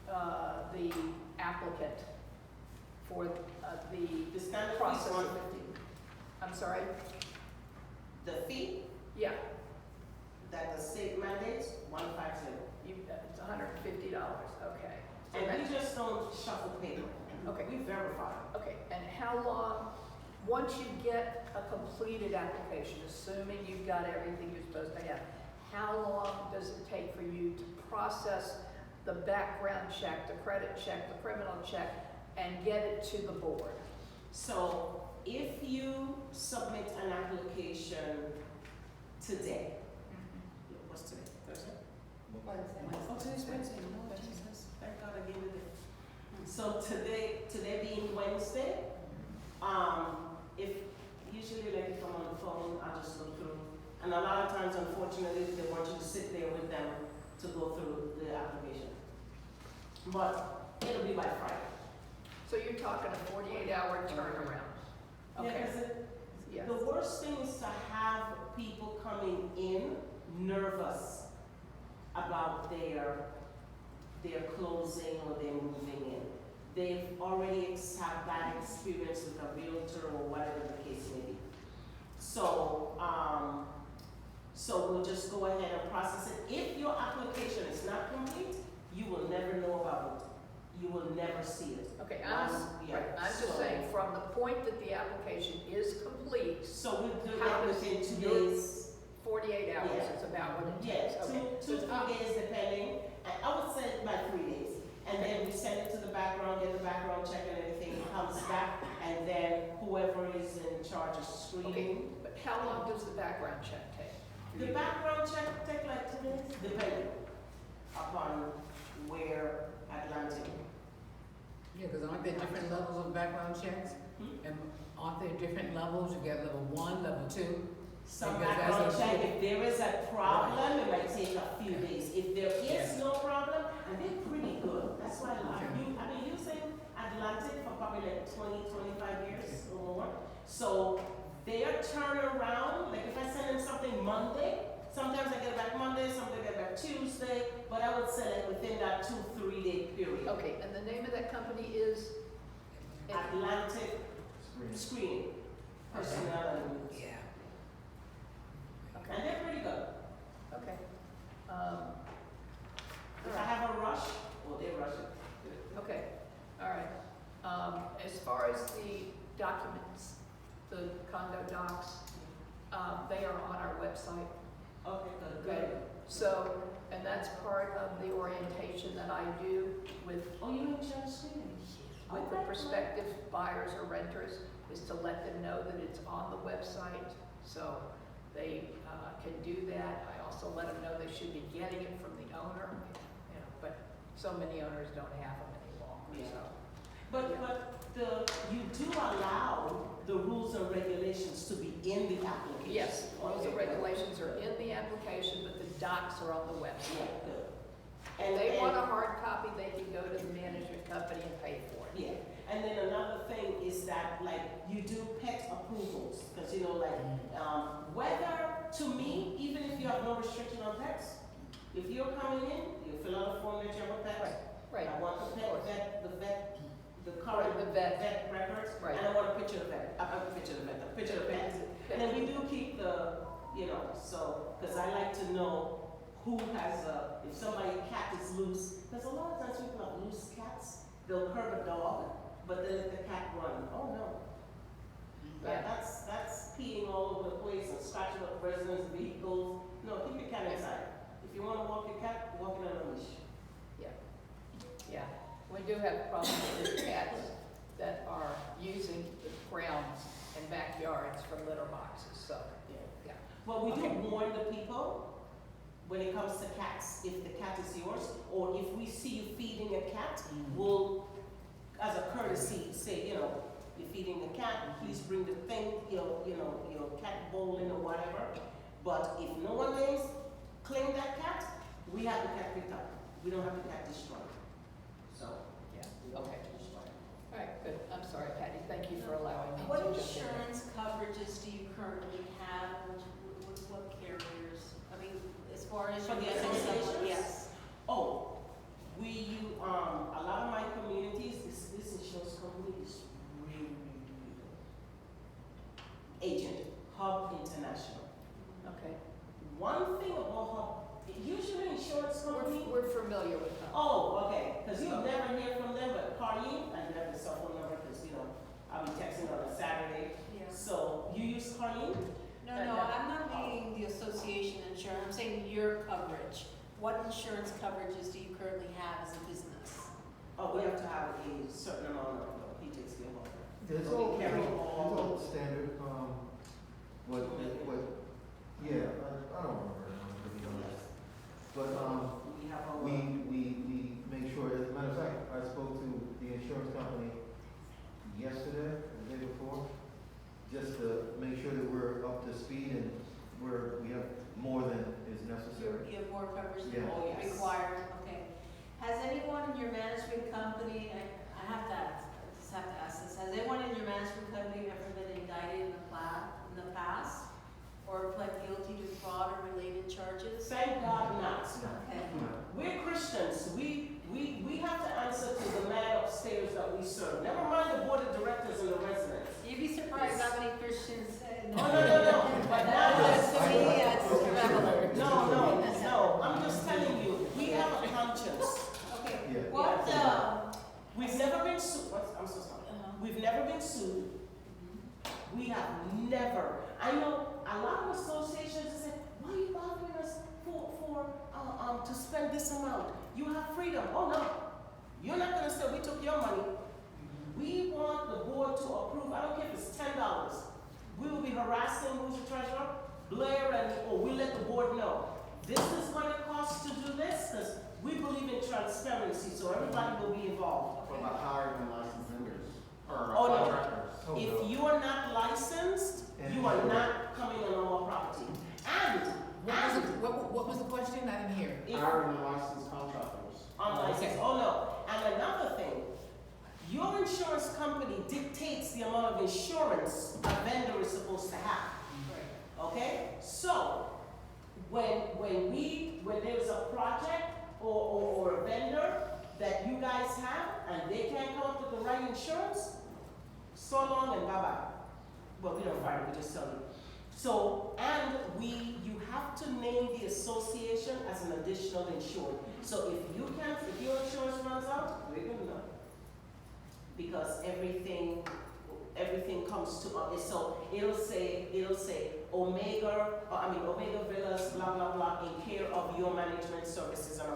the applicant for The the standard fee process? is of- 150. I'm sorry? The fee Yeah, that the state mandates, 150. it's $150, okay. So And that's- we just don't shuffle paper. Okay. We verify. Okay, and how long, once you get a completed application, assuming you've got everything you're supposed to have, how long does it take for you to process the background check, the credit check, the criminal check, and get it to the board? So if you submit an application today, what's today? Thursday? Oh, today's Wednesday. No, Jesus. Thank God I gave you that. So today being Wednesday, if usually like if I'm on the phone, I just look through. And a lot of times, unfortunately, they want you to sit there with them to go through the application. But it'll be by Friday. So you're talking a 48-hour turnaround? Yeah, Okay, 'cause yes. the worst thing is to have people coming in nervous about their closing or their moving in. They've already had bad experience with a realtor or whatever the case may be. So, so we'll just go ahead and process it. If your application is not complete, you will never know about it. You will never see it. Okay, Yeah, right, I'm just so- saying, from the point that the application is complete, So we'll do How that does within 2 your- days. 48 hours Yeah. is about what it Yeah, takes, okay. two, So 3 it's up. days depending. And, that, and then whoever is in charge of screening. But how long does the background check take? The background check take like 2 minutes, depending upon where Atlantic. Yeah, because aren't there different levels of background checks? And aren't there different levels? You got level 1, level 2? Some Because background that's a- check, if there is a problem, it might take a few days. If there is no problem, and they're pretty good, that's why I've been using Atlantic for probably like 20, 25 years or more. So their turnaround, like if I send them something Monday, sometimes I get it back Monday, sometimes I get it back Tuesday, but I would say like within that 2-3 day period. Okay, and the name of that company is? Atlantic Screen. Screening, personnel and news. Yeah. And they're pretty good. Okay. If I have a rush, well, they rush it. Okay, all right. As far as the documents, the condo docs, they are on our website. Okay, good, Okay, good. so, and that's part of the orientation that I do with, Oh, you enjoy screening? with the prospective buyers or renters, is to let them know that it's on the website, so they can do that. I also let them know they should be getting it from the owner, you know, but so many owners don't have them any longer, so. But you do allow the rules and regulations to be in the application. Yes, rules and Okay. regulations are in the application, but the docs are on the Yeah, website. good. If they want a hard copy, they can go to the management company and pay for it. Yeah, and then another thing is that, like, you do pet approvals, because, you know, like, whether, to me, even if you have no restriction on pets, if you're coming in, you fill out a form that you have a pet. Right, I want the the current The vet. records, Right. and I want a picture of the vet, a picture of the pet. And then we do keep the, you know, so, because I like to know who has if somebody's cat is loose, because a lot of times people have loose cats, they'll curb a dog, but they let the cat run. Oh, no. Yeah. That's peeing all over the place and scratching up residents' vehicles. No, keep your cat inside. If you want to walk your cat, walk it on a leash. yeah. We do have problems with cats that are using the grounds and backyards for litter boxes, so, yeah. Well, we do Okay. warn the people when it comes to cats, if the cat is yours, or if we see you feeding a cat, we'll, as a courtesy, say, you know, you're feeding the cat, please bring the thing, your cat bowl in or whatever. But if no one names claim that cat, we have the cat picked up. We don't have the cat destroyed. So, Yeah, we don't okay. have to destroy it. All right, good. I'm sorry, Patty. Thank you for allowing me to What jump in there. insurance coverages do you currently have, what carriers? I mean, as far as For you the get associations? yes. Oh, a lot of my communities, this insurance company is really, really, really good. Agent, Hub International. Okay. One thing about Hub, usually insurance company, We're familiar with them. oh, okay, because you'll never hear from them, but Carleen, I do have the cell phone number, because, you know, I'll be texting on a Saturday. Yeah. So, you use Carleen? No, I'm not meaning the association insurance, I'm saying your coverage. What insurance coverages do you currently have as a business? Oh, we have to have a certain amount of, he takes care of it. It's So all, we carry all standard, yeah, I don't remember, to be honest. But, We have all. we make sure, as a matter of fact, I spoke to the insurance company yesterday, or the day before, just to make sure that we're up to speed and we have more than is necessary. You have more coverage Yeah. than Oh, yes. required, okay. Has anyone in your management company, I have to ask, I just have to ask this, has anyone in your management company ever been indicted in the past? Or pled guilty to fraud or related charges? Thank God not. Okay. We're Christians. We have to answer to the man upstairs that we serve. Never mind the board of directors and the residents. You'd be surprised how many Christians say. Oh, no. But now, To me, it's irrelevant. no. I'm just telling you, we have a conscience. Okay, Yeah. what, We've never been sued. I'm so sorry. We've never been sued. We have never. I know a lot of associations say, why are you bothering us to spend this amount? You have freedom. Oh no, you're not gonna say we took your money. we want the board to approve, I don't care if it's $10. We will be harassing, who's the treasurer? Blair, or we let the board know. This is what it costs to do this, because we believe in transparency, so everybody will be involved. What about hiring and licensed vendors, or Oh, no. contractors? If you are not licensed, you are not coming on our property. What was the question? I didn't hear. If Hiring and licensed contractors. unlicensed, Okay. oh no. And another thing, your insurance company dictates the amount of insurance a vendor is supposed to have. Okay? So, when there's a project or a vendor that you guys have and they can't come up with the right insurance, so long and bye-bye. Well, we don't fire, we just tell you. So, and you have to name the association as an additional insured. So if your insurance runs out, we're gonna know. Because everything comes to, so it'll say Omega Villas, blah, blah, blah, in care of your management services and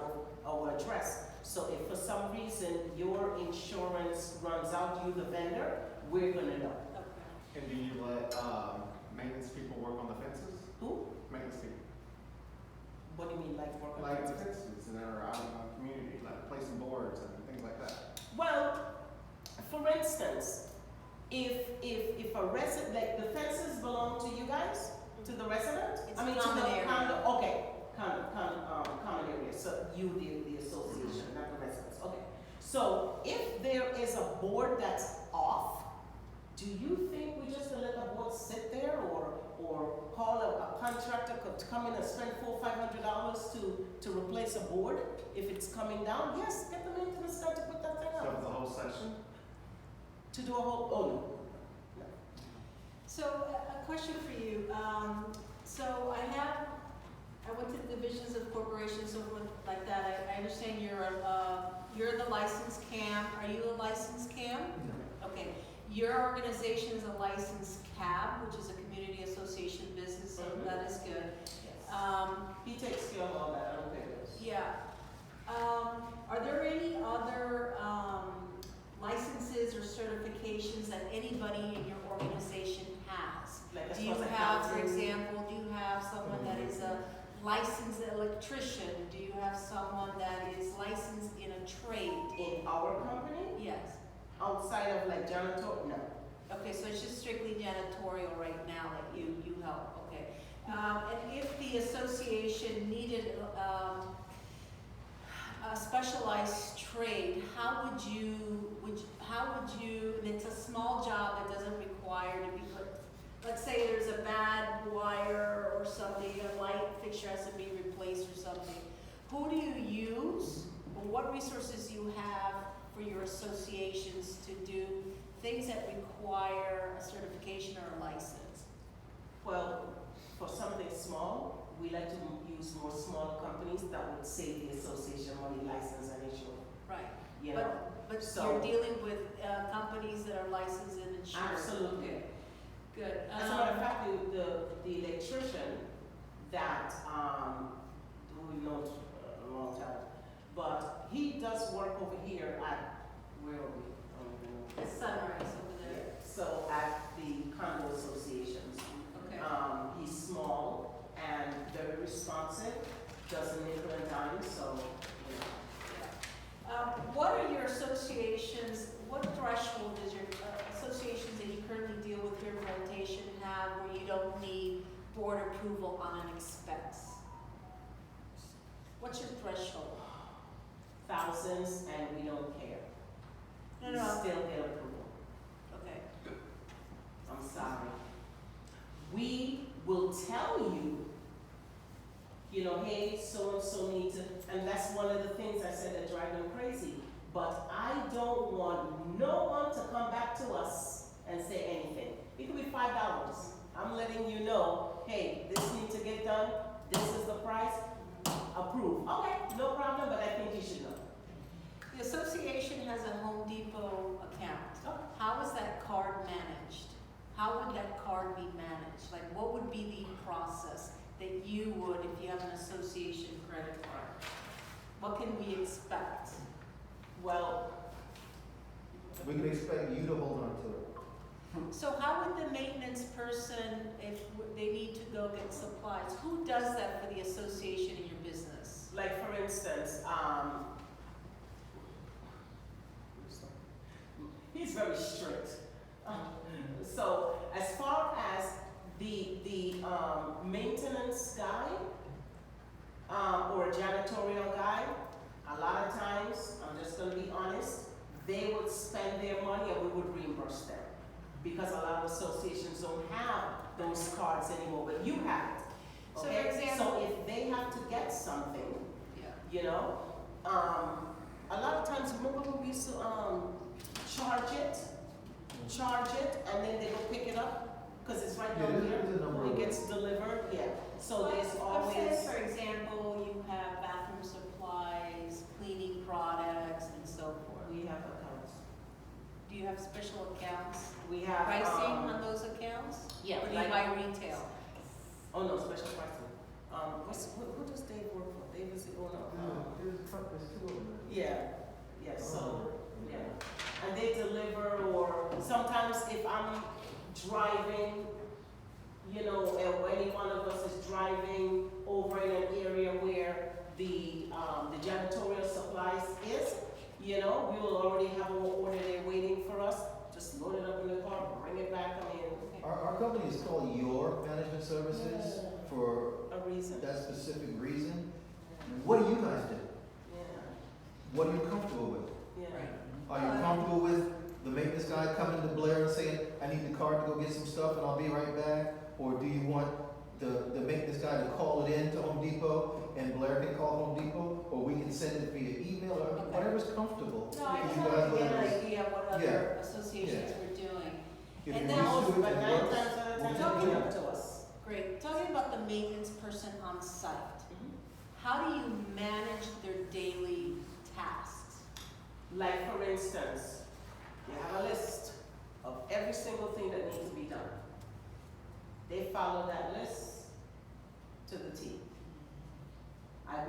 our address. So if for some reason your insurance runs out, you the vendor, we're gonna know. And do you let, maintenance people work on the fences? Who? Maintenance people. What do you mean, like work on Like fences? fences that are out in the community, like placing boards and things like that. Well, for instance, if a resident, like the fences belong to you guys, to the resident? It's I mean, common to the area. condo, okay, common area, so you, the association, not the residents, okay. So if there is a board that's off, do you think we just gonna let the board sit there or call a contractor to come in and spend $400-500 to replace a board if it's coming down? Yes, get the maintenance guy to put that thing So up. it's a whole section. To do a whole, oh no. So a question for you. So I went to the divisions of corporations, so like that. I understand you're the licensed CAM. Are you a licensed CAM? No. Okay. Your organization is a licensed CAB, which is a community association business, so that is good. He takes care of all that, I don't think it is. Yeah. Are there any other licenses or certifications that anybody in your organization has? Like as Do you far as have, for accounting? example, do you have someone that is a licensed electrician? Do you have someone that is licensed in a trade? In our company, Yes. outside of like janitor, no. Okay, so it's just strictly janitorial right now that you help, okay. And if the association needed a specialized trade, how would you, and it's a small job that doesn't require to be put, let's say there's a bad wire or something, a light fixture has to be replaced or something. Who do you use, or what resources do you have for your associations to do things that require a certification or a license? Well, for something small, we like to use more smaller companies that would save the association money, license and insurance, Right. you know? But So- you're dealing with companies that are licensed and insured. Absolutely. Okay. Good. As a matter of fact, the electrician that, who we know a long time, but he does work over here at, where are we? I don't even know. It's Sunrise over there. So at the condo associations, Okay. he's small and very responsive, doesn't nickel and dime, so, you know. What are your associations, what threshold does your associations that you currently deal with here in Plantation have where you don't need board approval on an expense? What's your threshold? Thousands and we don't care. No, We no. still get approval. Okay. I'm sorry. We will tell you, you know, hey, so-and-so needs to, and that's one of the things I said that drive them crazy. But I don't want no one to come back to us and say anything. It could be $5. I'm letting you know, hey, this needs to get done, this is the price, approve. Okay, no problem, but I think you should know. The association has a Home Depot account. Oh. How is that card managed? How would that card be managed? Like, what would be the process that you would if you have an association credit card? What can we expect? Well, we can expect you to hold on to it. So how would the maintenance person, if they need to go get supplies, who does that for the association in your business? Like for instance, he's very strict. So as far as the maintenance guy, or a janitorial guy, a lot of times, I'm just gonna be honest, they would spend their money and we would reimburse them. Because a lot of associations don't have those cards anymore, but you have it. So for Okay? example- So if they have to get something, Yeah. you know, a lot of times, remember when we used to, charge it, and then they go pick it up? Cause it's right Yeah, down here, there's a number when it of gets delivered, yeah. So But- there's but always. say, for example, you have bathroom supplies, cleaning products, and so forth. We have accounts. Do you have special accounts? We have, Pricing on those accounts? yeah, Or do you like- buy retail? Oh, no, special pricing. Who does Dave work for? Dave is the owner. There's two of them. Yeah, so, yeah. And they deliver, or sometimes if I'm driving, you know, or any one of us is driving over in an area where the janitorial supplies is, you know, we will already have an order there waiting for us. Just load it up in the car, bring it back, I mean, Our company is called Your Management Services for a reason. that specific reason. What do you guys do? Yeah, What are you comfortable with? yeah. Are you comfortable with the maintenance guy coming to Blair and saying, I need the card to go get some stuff and I'll be right back? Or do you want the maintenance guy to call it in to Home Depot and Blair can call Home Depot? Or we can send it via email or Okay. whatever's comfortable. No, I Because just you want guys to get let an us- idea what other associations were doing. If And you're then used Also, to it, but it 9 works. times out of 10, We'll they'll do give it. it to us. Great. Talking about the maintenance person on site, how do you manage their daily tasks? Like for instance, you have a list of every single thing that needs to be done. They follow that list to the T.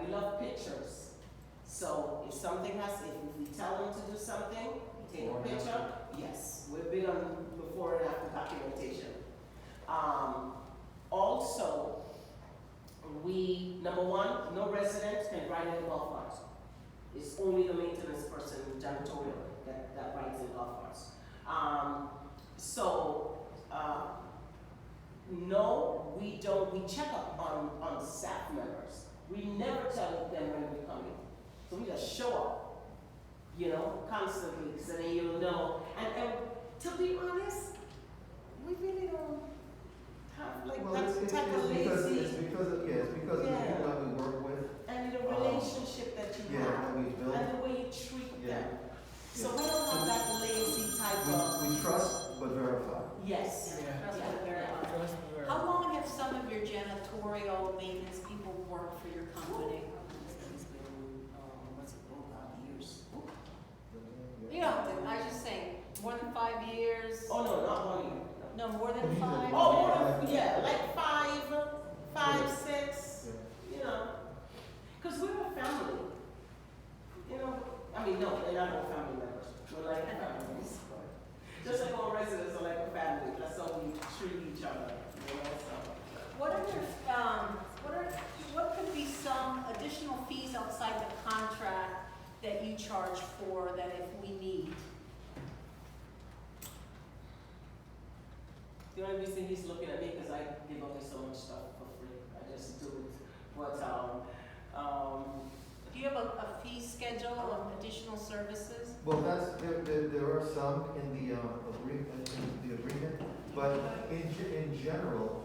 We love pictures. So if something has, if we tell them to do something, take a Before and picture. Yes, we're big on before and after documentation. Also, number one, no resident can ride in golf carts. It's only the maintenance person, janitorial, that rides in golf carts. No, we don't, we check up on staff members. We never tell them when we're coming. So we just show up, you know, constantly, so then you'll know. And to be honest, we really don't have like Well, that type of because lazy, it's because of the people that we work with, and the relationship that you that have, we build. and the way you treat Yeah. them. So we don't have that lazy type of, We trust but verify. yes. Yeah. Trust but verify. Trust the verb. How long have some of your janitorial maintenance people worked for your company? It's been, what's it been, about years? You know, I was just saying, more than 5 years? Oh, no, not 1 year. No, more than 5? Oh, more than, yeah, like 5, 6, you know. Because we're a family. You know, I mean, no, they're not all family members. We're like families. Just like all residents are like a family. That's how we treat each other, you know, so. What could be some additional fees outside the contract that you charge for that if we need? The only reason he's looking at me because I give away so much stuff for free. I just do it. But, Do you have a fee schedule of additional services? Well, there are some in the agreement, but in general,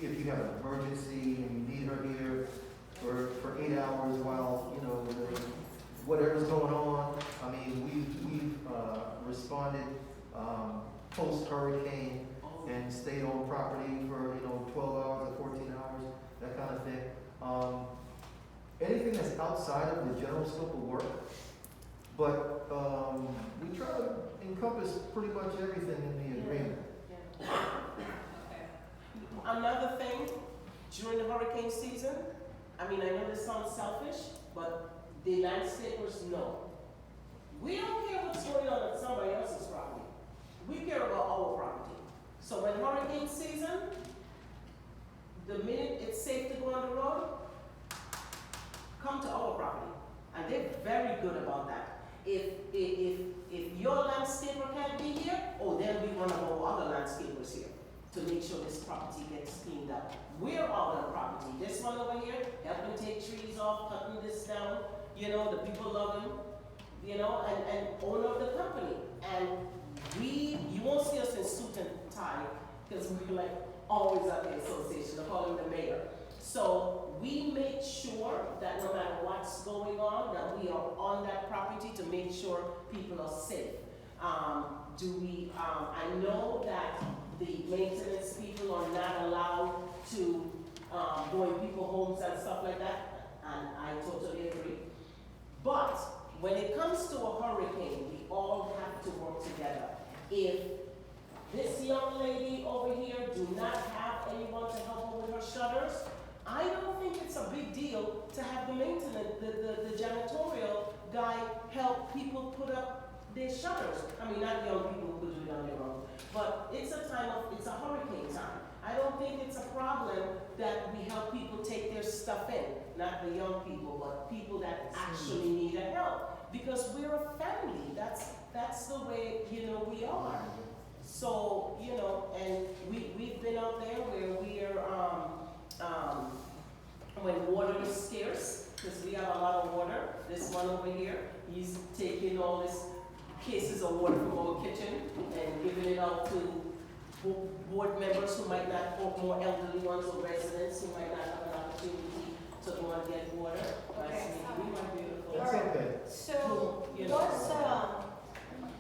if you have an emergency and you need her here for 8 hours while, you know, whatever's going on, I mean, we've responded, post-hurricane and stayed on property for, 12 hours or 14 hours, that kind of thing. Anything that's outside of the general scope of work, but we try to encompass pretty much everything in the agreement. Okay. Another thing, during the hurricane season, I mean, I know this sounds selfish, but the landscapers know. We don't care what's going on at somebody else's property. We care about our property. So when hurricane season, the minute it's safe to go on the road, come to our property. And they're very good about that. If your landscaper can't be here, oh, there'll be one of our other landscapers here to make sure this property gets cleaned up. We're our property. This one over here, helping take trees off, cutting this down, you know, the people love him, you know, and owner of the company. And you won't see us in suit and tie, because we're like always at the association, I call him the mayor. So we make sure that no matter what's going on, that we are on that property to make sure people are safe. I know that the maintenance people are not allowed to go in people's homes and stuff like that, and I totally agree. But when it comes to a hurricane, we all have to work together. If this young lady over here do not have anyone to help her with her shutters, I don't think it's a big deal to have the maintenance, the janitorial guy help people put up their shutters. I mean, not young people who could do it on their own, but it's a hurricane time. I don't think it's a problem that we help people take their stuff in, not the young people, but people that actually need help. Because we're a family, that's the way, you know, we are. So, you know, and we've been out there where we are, when water is scarce, because we have a lot of water. This one over here, he's taking all these cases of water from our kitchen and giving it out to board members who might not, or more elderly ones or residents who might not have an opportunity to go and get water. Okay. We might be able to. That's okay. So, You know. what's,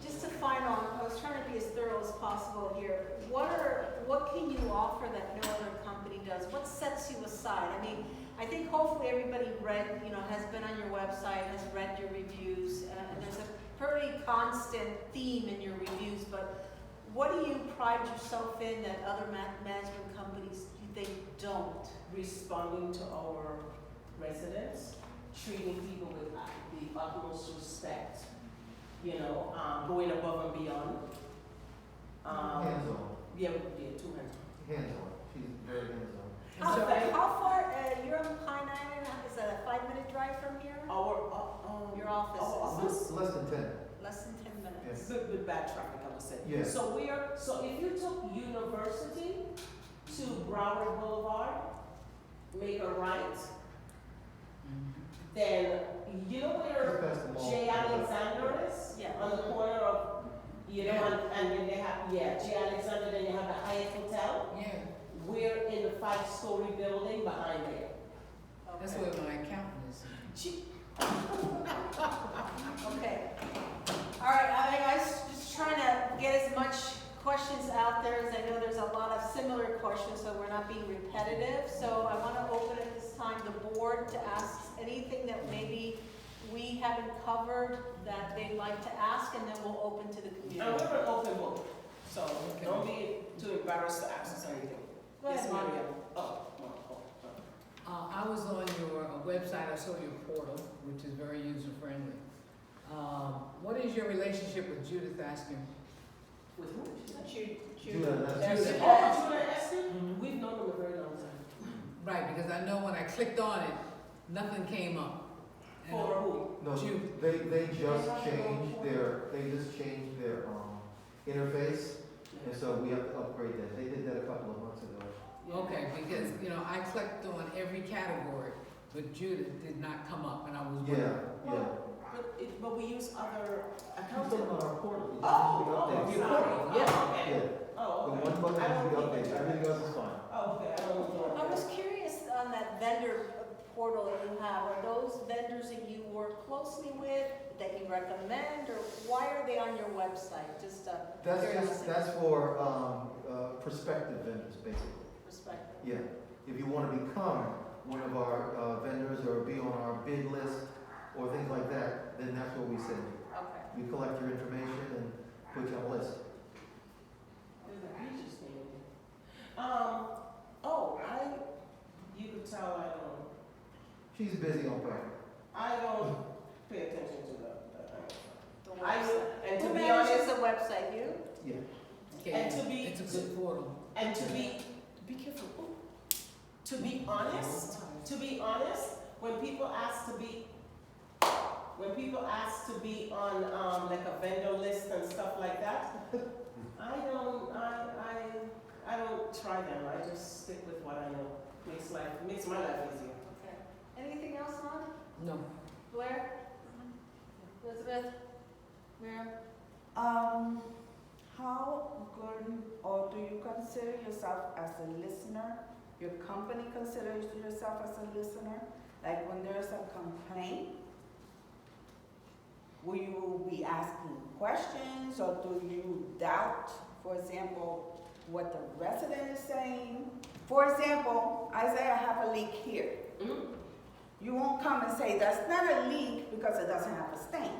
just to final, I was trying to be as thorough as possible here. What can you offer that no other company does? What sets you aside? I mean, I think hopefully everybody read, you know, has been on your website, has read your reviews, and there's a pretty constant theme in your reviews, but what do you pride yourself in that other management companies you think don't? Responding to our residents, treating people with the utmost respect, you know, going above and beyond. Hands-on, Yeah, two hands. hands-on, she's very hands-on. How, So- how far, you're on Pine Island, is that a 5-minute drive from here? Your Your office is office? Less than 10. less than 10 minutes. With bad traffic, I would say. Yeah. So if you took University to Broward Boulevard, make a right, then you know where Just past the mall. J. Alexander is? Yeah. On the corner of, you know, Yeah. and then they have, J. Alexander, then you have the Hyatt Hotel. Yeah, We're in the 5-story building behind there. that's Okay. where my accountant is. Okay. All right, I was just trying to get as much questions out there, as I know there's a lot of similar questions, so we're not being repetitive. So I want to open at this time the board to ask anything that maybe we haven't covered that they'd like to ask, and then we'll open to the And community. we're an open book, so don't be too embarrassed to ask us anything. Go ahead, Yes, Monica. Miriam. Oh. I was on your website, I saw your portal, which is very user-friendly. What is your relationship with Judith Askin? With who? Judah, that's- Judah. Oh, Judah Eskin? We've known him a very long time. Right, because I know when I clicked on it, nothing came up. And For who? No, Judah. they just changed their interface, and so we have to upgrade that. They did that a couple of months ago. Okay, because, you know, I clicked on every category, but Judith did not come up, and I was Yeah, wondering. yeah. But we use other I'm accounts. talking about our portal. It Oh, usually okay, updates. sorry. Yeah. Okay. Yeah, Oh, the okay. one button I don't usually think updates, I- everything else is fine. Oh, okay, I don't know. I was curious on that vendor portal that you have, are those vendors that you work closely with, that you recommend, or why are they on your website? Just That's for, prospective vendors, basically. perspective. Yeah, if you wanna become one of our, vendors or be on our bid list or things like that, then that's what we send you. Okay. We collect your information and put you on a list. There's a beaches thing. You could tell She's busy on Friday. I don't pay attention to the The I website. will, and to Who be manages honest, the website, you? Yeah. And to be- It's a good portal. and to be careful. Ooh. To be honest, when people ask to be on like a vendor list and stuff like that, I don't try them. I just stick with what I know. Makes my life easier. Okay. Anything else on? No. Blair? Elizabeth? Miriam? How good, or do you consider yourself as a listener? Your company considers yourself as a listener? Like when there's a complaint, will you be asking questions, or do you doubt, for example, what the resident is saying? For example, I say I have a leak here. Mhm. You won't come and say, that's not a leak because it doesn't have a stain.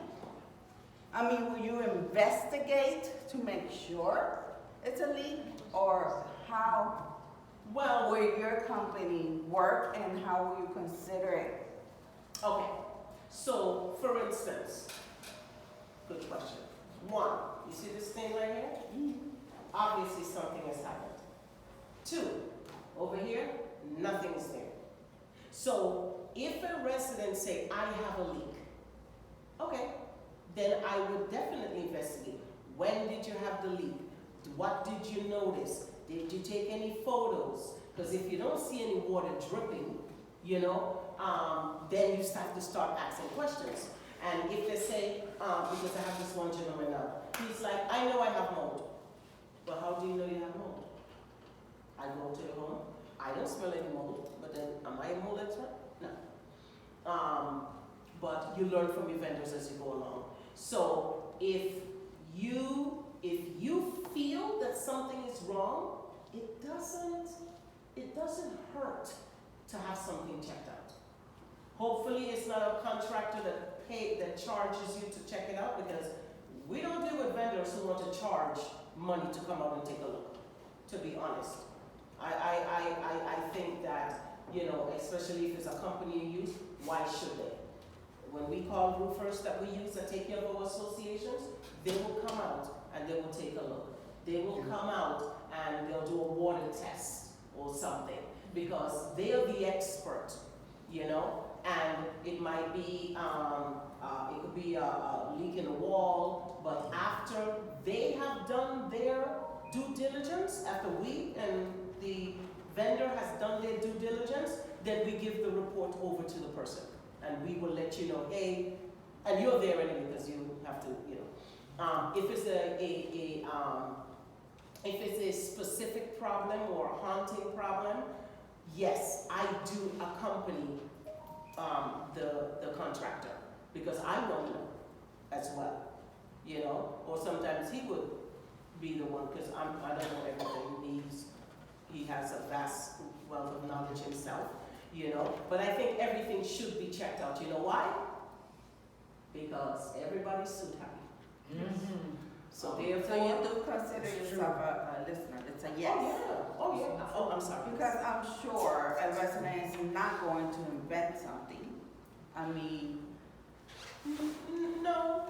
I mean, will you investigate to make sure it's a leak? Or how Well, will your company work, and how will you consider it? okay. So, for instance, good question. One, you see this thing right here? Obviously something has happened. Two, over here, nothing is there. So if a resident say, I have a leak, okay, then I would definitely investigate. When did you have the leak? What did you notice? Did you take any photos? Because if you don't see any water dripping, then you have to start asking questions. And if they say, because I have this one gentleman now, he's like, I know I have mold. Well, how do you know you have mold? I go to your home, I don't smell any mold, but then am I a mold expert? No. But you learn from your vendors as you go along. So if you feel that something is wrong, it doesn't hurt to have something checked out. Hopefully it's not a contractor that charges you to check it out, because we don't deal with vendors who want to charge money to come out and take a look, to be honest. I think that, especially if it's a company you use, why should they? When we call roofers that we use that take care of our associations, they will come out and they will take a look. They will come out and they'll do a water test or something, because they're the expert, and it might be, it could be a leak in the wall, but after they have done their due diligence, after we and the vendor has done their due diligence, then we give the report over to the person. And we will let you know, hey, and you're there anyway because you have to, if it's a specific problem or a haunting problem, yes, I do accompany the contractor, because I won't know as well, or sometimes he would be the one, because I don't know everything. He has a vast wealth of knowledge himself, but I think everything should be checked out. You know why? Because everybody's suit happy. Mm-hmm. So So you therefore, do consider yourself a listener? It's a yes? oh yeah, oh, I'm sorry. Because I'm sure a resident is not going to invent something. I mean, No,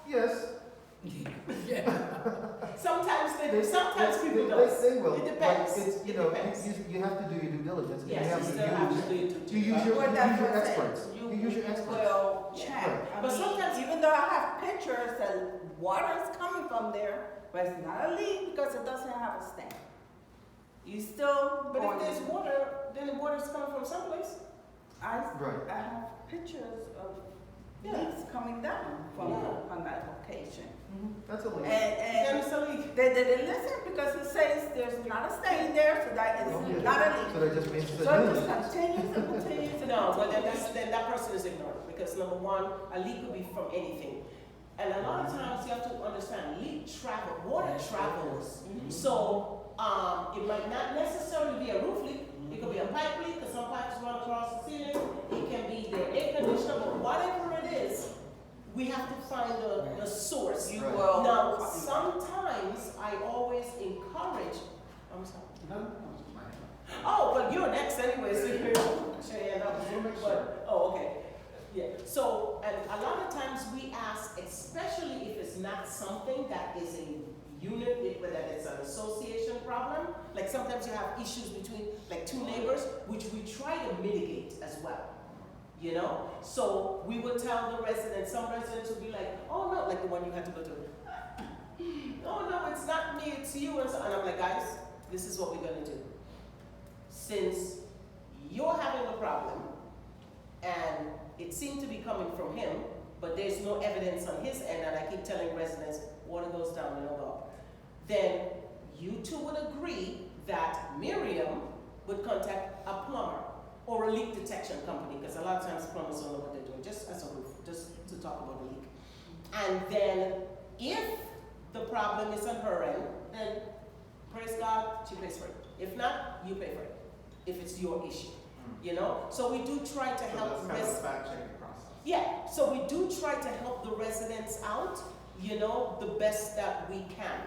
Yes. Yeah. sometimes they do, sometimes people don't. They will. It depends. But it's, It depends. you have to do your due diligence. and you Yes, have you to still have use- to do it. You use your, well, you that's use your what I'm saying. experts. You use your experts. will Yeah. check. I But mean, sometimes- even though I have pictures that water is coming from there, but it's not a leak because it doesn't have a stain. You still But if going there's to- water, then the water's coming from someplace. Right. I have pictures of Yeah. leaks coming down from that location. That's a leak. And Then it's a leak. they didn't listen because it says there's not a stain there, so that is Okay. not a So leak. that just means it's So a it new just leak. continues and continues and No, but continues. then that person is ignorant, because number one, a leak could be from anything. And a lot of times you have to understand, water travels. So, it might not necessarily be a roof leak, it could be a pipe leak, because some pipes run across the ceiling, it can be the air conditioner, but whatever it is, we have to find the source. You Right. will. Now, sometimes I always encourage, I'm sorry. Oh, but you're next anyway, so you're, but, oh, okay. Yeah, so, and a lot of times we ask, especially if it's not something that is a unit, whether it's an association problem, like sometimes you have issues between like two neighbors, which we try to mitigate as well. You know, so we would tell the residents, some residents would be like, oh no, like the one you had to go to, oh no, it's not me, it's you, and I'm like, guys, this is what we're gonna do. Since you're having a problem, and it seemed to be coming from him, but there's no evidence on his end, and I keep telling residents, water goes down, we don't go up. Then you two would agree that Miriam would contact a plumber or a leak detection company, because a lot of times plumbers don't know what they're doing, just as a roof, just to talk about the leak. And then if the problem is on her end, then praise God, she pays for it. If not, you pay for it, if it's your issue. You know, so we do try to help. So that's kind of a fact-checking process. Yeah, so we do try to help the residents out, you know, the best that we can.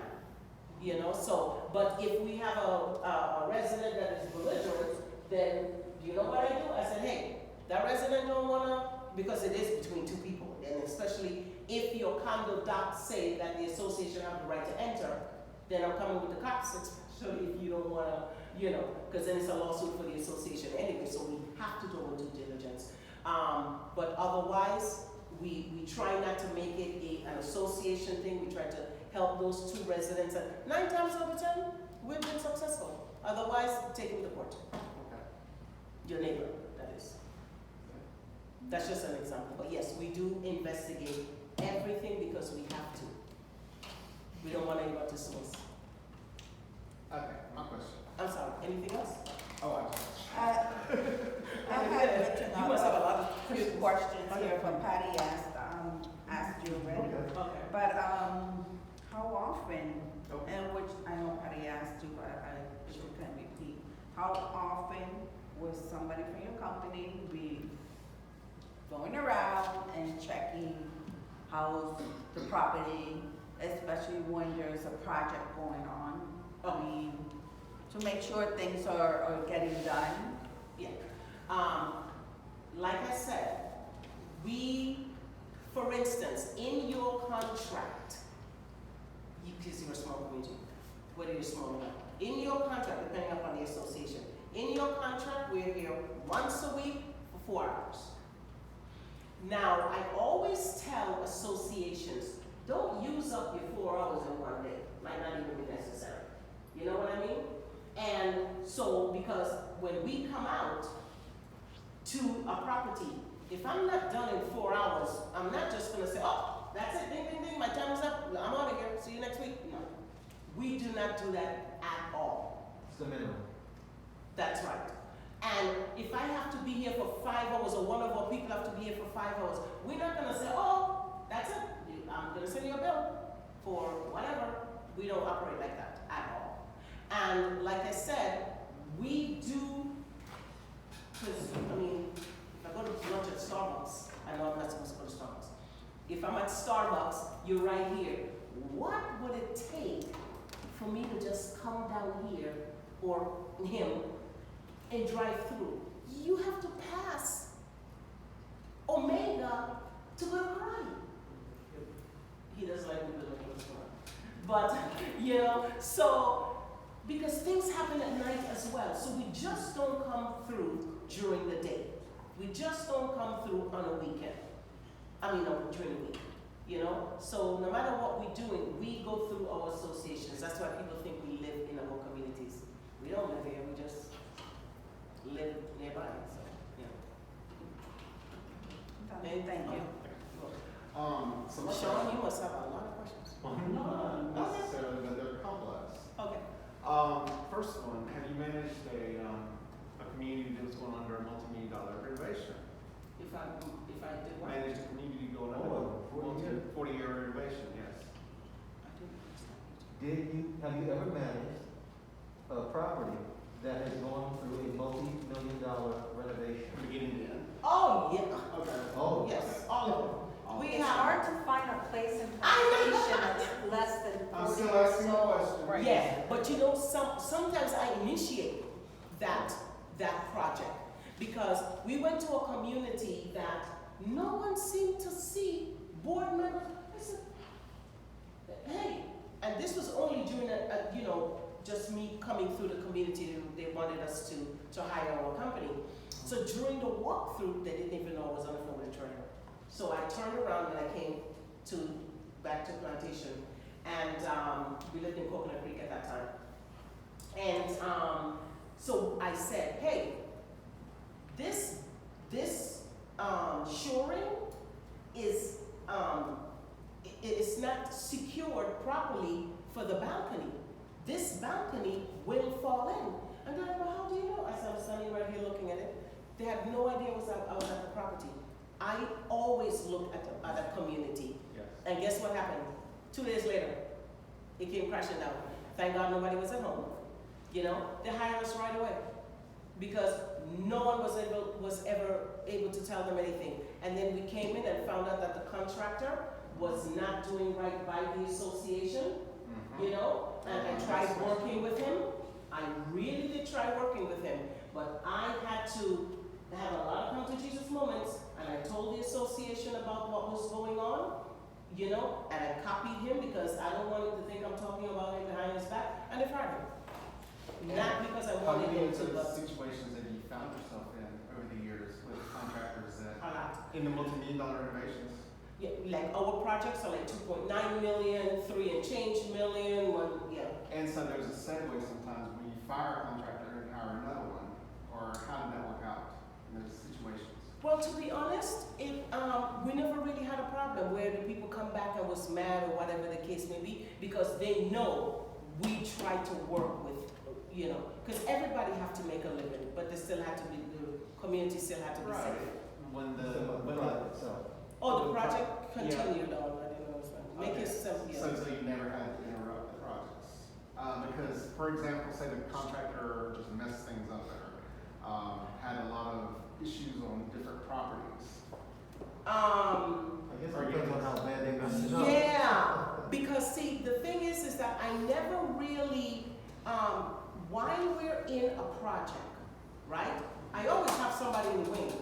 You know, so, but if we have a resident that is belligerent, then you know what I do? I said, hey, that resident don't wanna, because it is between two people, and especially if your condo docs say that the association have the right to enter, then I'm coming with the cops, especially if you don't wanna, you know, because then it's a lawsuit for the association anyway, so we have to do our due diligence. But otherwise, we try not to make it an association thing. We try to help those two residents, and 9 times out of 10, we've been successful. Otherwise, take them to court. Okay. Your neighbor, that is. That's just an example. But yes, we do investigate everything because we have to. We don't want anyone to sue us. Okay, my question. I'm sorry, anything else? Oh, I have You must have a lot of few questions here for Patty asked you already. okay. Okay. But, how often, Okay. and which I know Patty asked you, but I sure can repeat. How often will somebody from your company be going around and checking how's the property, especially when there's a project going on? I mean, to make sure things are getting done? Yeah. Like I said, we, for instance, in your contract, because you're a small community, whether you're small or not, in your contract, depending upon the association, in your contract, we're here once a week for 4 hours. Now, I always tell associations, don't use up your 4 hours in one day. Might not even be necessary. You know what I mean? And so, because when we come out to a property, if I'm not done in 4 hours, I'm not just gonna say, oh, that's it, ding, ding, ding, my time is up, I'm out of here, see you next week. No, we do not do that at all. It's the minimum. That's right. And if I have to be here for 5 hours, or one of our people have to be here for 5 hours, we're not gonna say, oh, that's it, I'm gonna send you a bill for whatever. We don't operate like that at all. And like I said, we do, because, I mean, if I go to lunch at Starbucks, I know I'm not supposed to go to Starbucks. If I'm at Starbucks, you're right here. What would it take for me to just come down here, or him, and drive through? You have to pass Omega to go to Karate. He doesn't like me to go to Karate. But, you know, so, because things happen at night as well. So we just don't come through during the day. We just don't come through on a weekend. I mean, during the week, you know? So no matter what we're doing, we go through our associations. That's why people think we live in our communities. We don't live here, we just live nearby, so, yeah. Thank you. So Sean, you must have a lot of questions. Not necessarily, but they're complex. Okay. First one, have you managed a community that's going under a multi-million-dollar renovation? If I did what? Managed a community going under Oh, 40 years. 40-year renovation, yes. I did. Have you ever managed a property that has gone through a multi-million-dollar renovation? From beginning to end? Oh, yeah. Okay. Oh. Yes, all of them. We It's have, hard to find a place in I know. taxation that's less than 40 I'm still years asking the old. question. Right. yeah, but you know, sometimes I initiate that project, because we went to a community that no one seemed to see board members. I said, hey, and this was only during you know, just me coming through the community. They wanted us to hire our company. So during the walkthrough, they didn't even know I was on the phone with the treasurer. So I turned around and I came back to Plantation, and we lived in Coconut Creek at that time. And so I said, hey, this shoring is it's not secured properly for the balcony. This balcony will fall in. And they're like, well, how do you know? I said, I'm standing right here looking at it. They had no idea I was at the property. I always look at the community. Yes. And guess what happened? 2 days later, it came crashing down. Thank God nobody was at home. You know, they hired us right away because no one was ever able to tell them anything. And then we came in and found out that the contractor was not doing right by the association, you know, and I tried working with him. I really did try working with him, but I had to have a lot of come to Jesus moments, and I told the association about what was going on, you know, and I copied him because I don't want him to think I'm talking about him behind his back, and they fired him. Not because I How wanted many him of to, those but situations have you found yourself in over the years with contractors that, a lot. in the multi-million-dollar renovations? Yeah, like our projects are like 2.9 million, 3 and change million, And so there's a segue sometimes when you fire a contractor and hire another one, or how did that work out in those situations? Well, to be honest, we never really had a problem where the people come back and was mad or whatever the case may be, because they know we try to work with, you know, because everybody have to make a living, but they still have to be, the community still have to be safe. When Oh, the project continued on, I didn't know. Make it simple. So you never had to interrupt the projects? Because, for example, say the contractor just messed things up there, had a lot of issues on different properties. I guess it depends on how bad they messed it up. Yeah, because see, the thing is that I never really, while we're in a project, right? I always have somebody in the wing,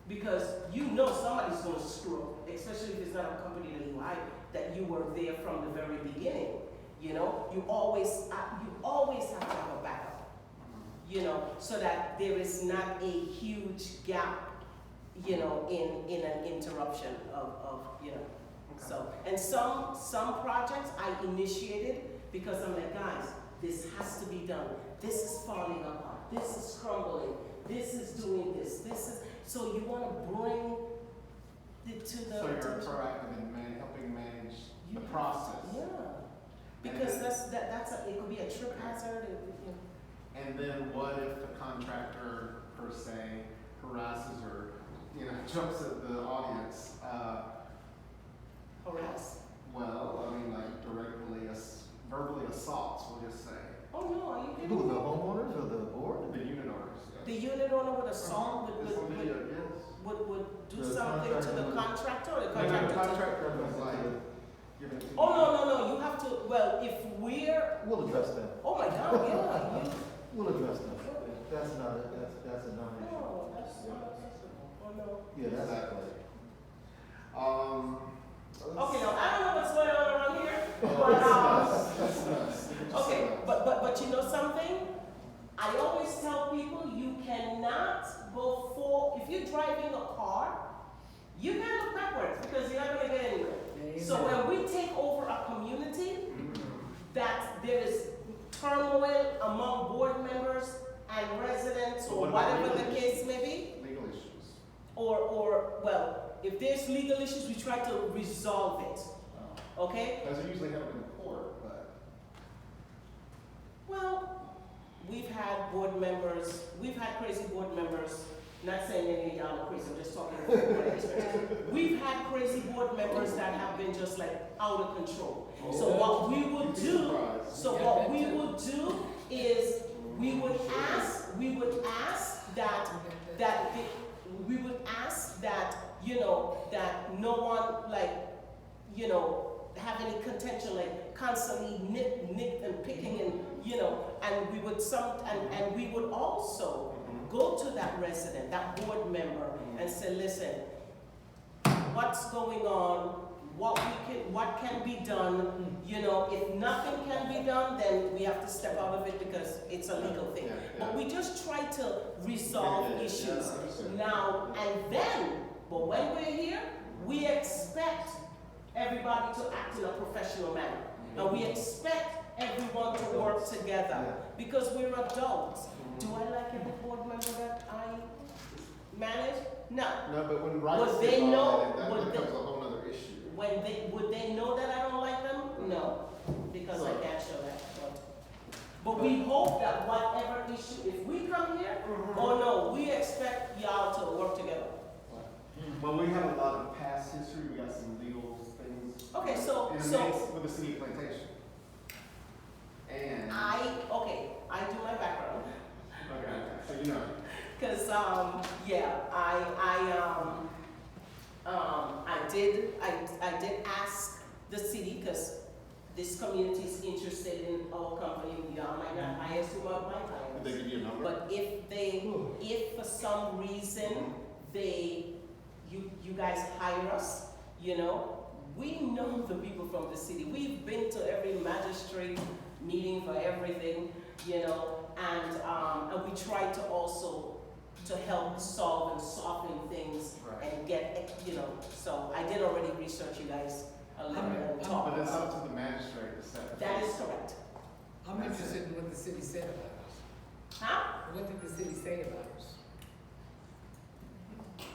because you know somebody's gonna screw up, especially if it's not a company that you hire, that you were there from the very beginning. You know, you always have to have a backup, you know, so that there is not a huge gap, you know, in an interruption of you know. Okay. So, and some projects I initiated because I'm like, guys, this has to be done. This is falling apart. This is crumbling. This is doing this. This is, so you want to bring it to the So you're attention. proactive in helping manage the process. Yeah, because that's it could be a trip hazard. You know. And then what if the contractor per se harasses or, you know, jumps at the audience? Harass. Well, I mean, like directly, verbally assaults, we'll just say. Oh no, are you kidding Who, me? the homeowners or the board? The unit owners. The unit owner would assault It's on video, yes. would do The something to the contractor contractor or the No, contractor. the to- contractor was like, give it to Oh no, you have to. Well, if we're, We'll address that. oh my God, yeah, you. We'll address that. That's not a, that's a non-issue. No, that's not acceptable. Oh no. Yeah, that's. Exactly. Okay, now I don't know what's going on around here, but okay, but you know something? I always tell people you cannot go if you're driving a car, you can't look backwards because you're not going to get anywhere. So when we take over a community, that there is turmoil among board members and residents So or what about whatever the legal case may be, legal issues. or well, if there's legal issues, we try to resolve it. Okay? Doesn't usually happen in court, but. Well, we've had crazy board members, not saying any of y'all are crazy, I'm just talking about my experience. We've had crazy board members that have been just like out of control. So what we would do, is we would ask that, you know, that no one, like, you know, have any contention, like constantly nit and picking and, you know, and we would also go to that resident, that board member, and say, listen, what's going on, what can be done. You know, if nothing can be done, then we have to step out of it because it's a legal thing. Yeah, But yeah. we just try to resolve Yeah, issues I understand. now and then. But when we're here, we expect everybody to act in a professional manner. And we expect everyone to work together because we're adults. Do I like every board member that I manage? No. No, but when Would rights they is know- violated, that would becomes they- a whole other issue. Would they know that I don't like them? No, because I can't show that. But we hope that whatever issue, if we come here, oh no, we expect y'all to work together. Well, we have a lot of past history, we got some legal things. Okay, so In the mix with the city of Plantation. And. I do my background. Okay, so you know. Cause, I did ask the city, cause this community is interested in our company, y'all might not hire, some of my Did they hires. give you a number? But if for some reason you guys hire us, you know, we know the people from the city. We've been to every magistrate meeting for everything, you know, and we try to also to help solve and soften things Right. and get, you know, so I did already research you guys a little bit and talk But it's about. up to the magistrate to set. the That fee. is correct. I'm interested in what the city said about us. Huh? What did the city say about us?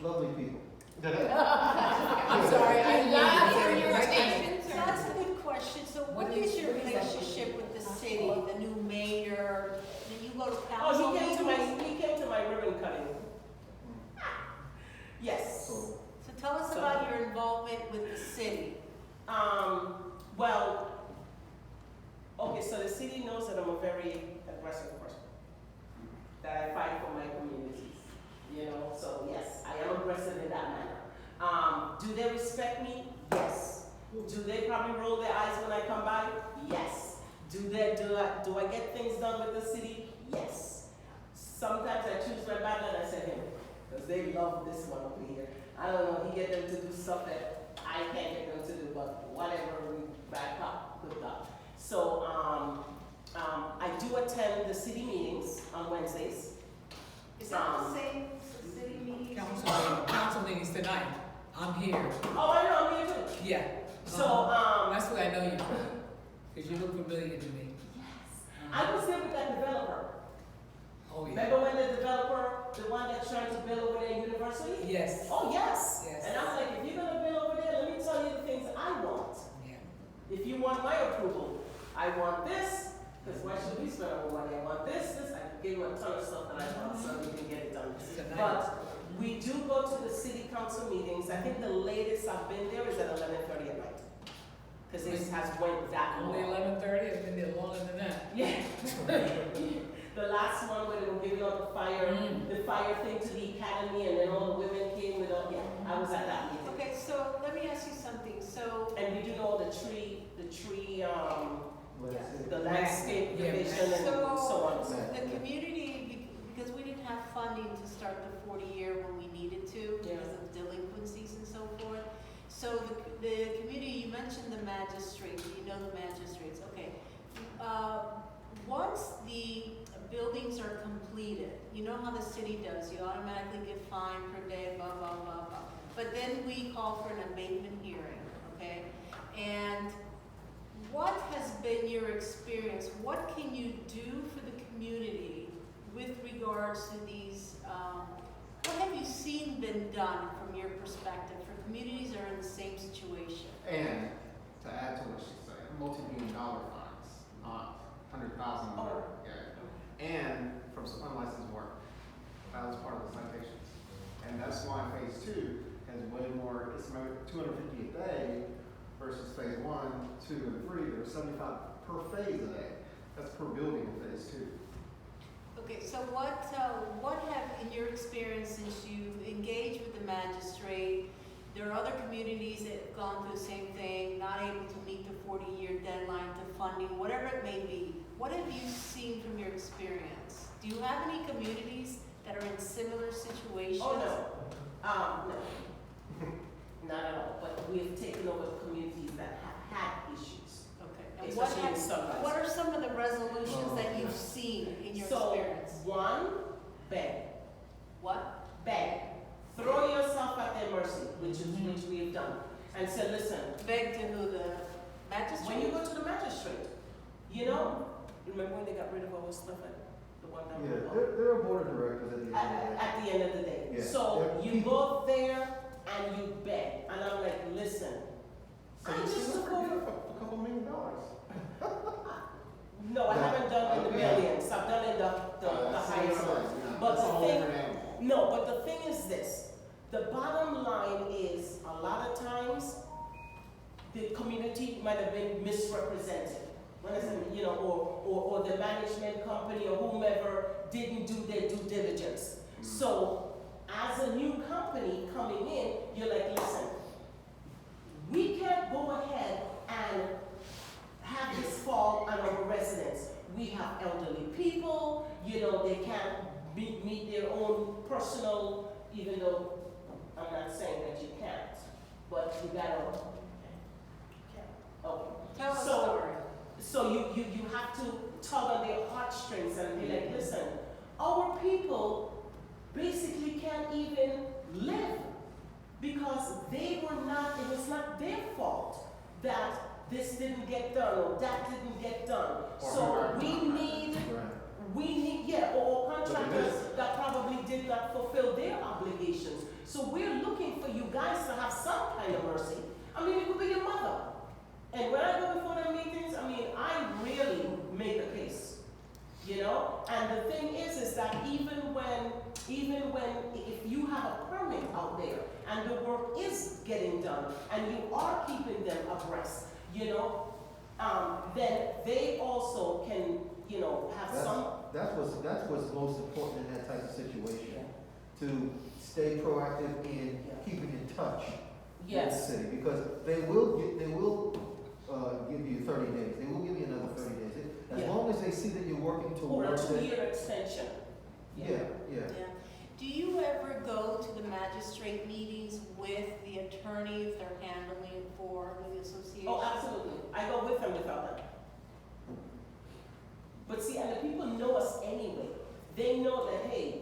Lovely people. I'm sorry, I didn't Not mean for to your say statement. So that's a good question. So what is your what is that? relationship with the city, the new mayor? Did you go to Oh, council he came meetings? to my ribbon cutting. Yes. So, So tell us about your involvement with the city. Well, okay, so the city knows that I'm a very aggressive person. That I fight for my communities, you know, so yes, I am aggressive in that manner. Do they respect me? Yes. Do they probably roll their eyes when I come by? Yes. Do I get things done with the city? Yes. Sometimes I choose my battle and I say him, because they love this one over here. I don't know, he get them to do stuff that I can't get them to do, but whatever, we back up, good luck. So, I do attend the city meetings on Wednesdays. Is that the same city meeting? Council meetings tonight, I'm here, Oh, I know, me too. yeah. So, That's where I know you from, because you look familiar to me. I was there with that developer. Oh, yeah. Remember when the developer, the one that's trying to build over there in University? Yes, Oh, yes. Yes. And I was like, if you're gonna build over there, let me tell you the things I want. yeah. If you want my approval, I want this, because why should we spend our money? I want this, I gave him a ton of stuff that I want, so we can get it done. Tonight. But we do go to the city council meetings. I think the latest I've been there is at 11:30 at night. Because it has went that long. Only 11:30, it's been there longer than that. Yeah. The last one where they were giving out the fire thing to the academy, and then all the women came with all, I was at that meeting. Okay, so let me ask you something. So, And we do know the tree, What is it? the landscape Yeah. division and so on. so the community, because we didn't have funding to start the 40-year when we needed to because of delinquencies and so forth. So the community, you mentioned the magistrates, you know the magistrates, okay. Once the buildings are completed, you know how the city does, you automatically get fined per day, blah, blah, blah, blah. But then we call for an abatement hearing, okay? And what has been your experience? What can you do for the community with regards to these, what have you seen been done from your perspective for communities that are in the same situation? and to add to what she said, multi-million-dollar fines, not $100,000 and from some unlicensed work. That was part of the citations. And that's why phase 2 has way more, it's about 250 a day versus phase 1, 2, and 3. There's 75 per phase a day. That's per building in phase 2. Okay, so what have, in your experience, since you engaged with the magistrate, there are other communities that have gone through the same thing, not able to meet the 40-year deadline to funding, whatever it may be. What have you seen from your experience? Do you have any communities that are in similar situations? Oh, no. No. Not at mercy, which we have done, and said, listen, Beg to who, the magistrate? when you go to the magistrate, you know, remember when they got rid of our stuff at the one that we Yeah, bought? there are board of directors at the end of the day. At the end of the day. Yeah. So They're you people. go there and you beg, and I'm like, listen, So I you just still support. forgive a couple $1 million. No, I No. haven't done in the Okay. millions, I've done in the That's higher what I'm ones. saying, yeah. But That's the a whole thing- different animal. No, but the thing is this, the bottom line is, a lot of times, the community might have been misrepresented. When I say, you know, or the management company or whomever didn't do their due diligence. So, as a new company coming in, you're like, listen, we can't go ahead and have this fall on our residents. We have elderly people, you know, they can't meet their own personal, even though I'm not saying that you can't, but you gotta, okay. Tell us a So- story. So you have to tug on their heartstrings and be like, listen, our people basically can't even live because they were not, it was not their fault that this didn't get done or that didn't get done. Or So whoever we Right. need, yeah, or Look at contractors this. that probably did not fulfill their obligations. So we're looking for you guys to have some kind of mercy. I mean, it could be your mother. And when I go before the meetings, I mean, I really make a case, you know? And the thing is that even when, if you have a permit out there and the work is getting done and you are keeping them abreast, you know, then they also can, you know, have some. That's what's most important in that type of situation, to stay proactive in keeping in touch with the Yes. city, because they will give you 30 days, they will give you another 30 days. As Yeah. long as they see that you're working Or a towards it. 2-year extension. Yeah. Yeah. Do you ever go to the magistrate meetings with the attorney if they're handling for the association? Oh, absolutely. I go with them without them. But see, and the people know us anyway. They know that, hey,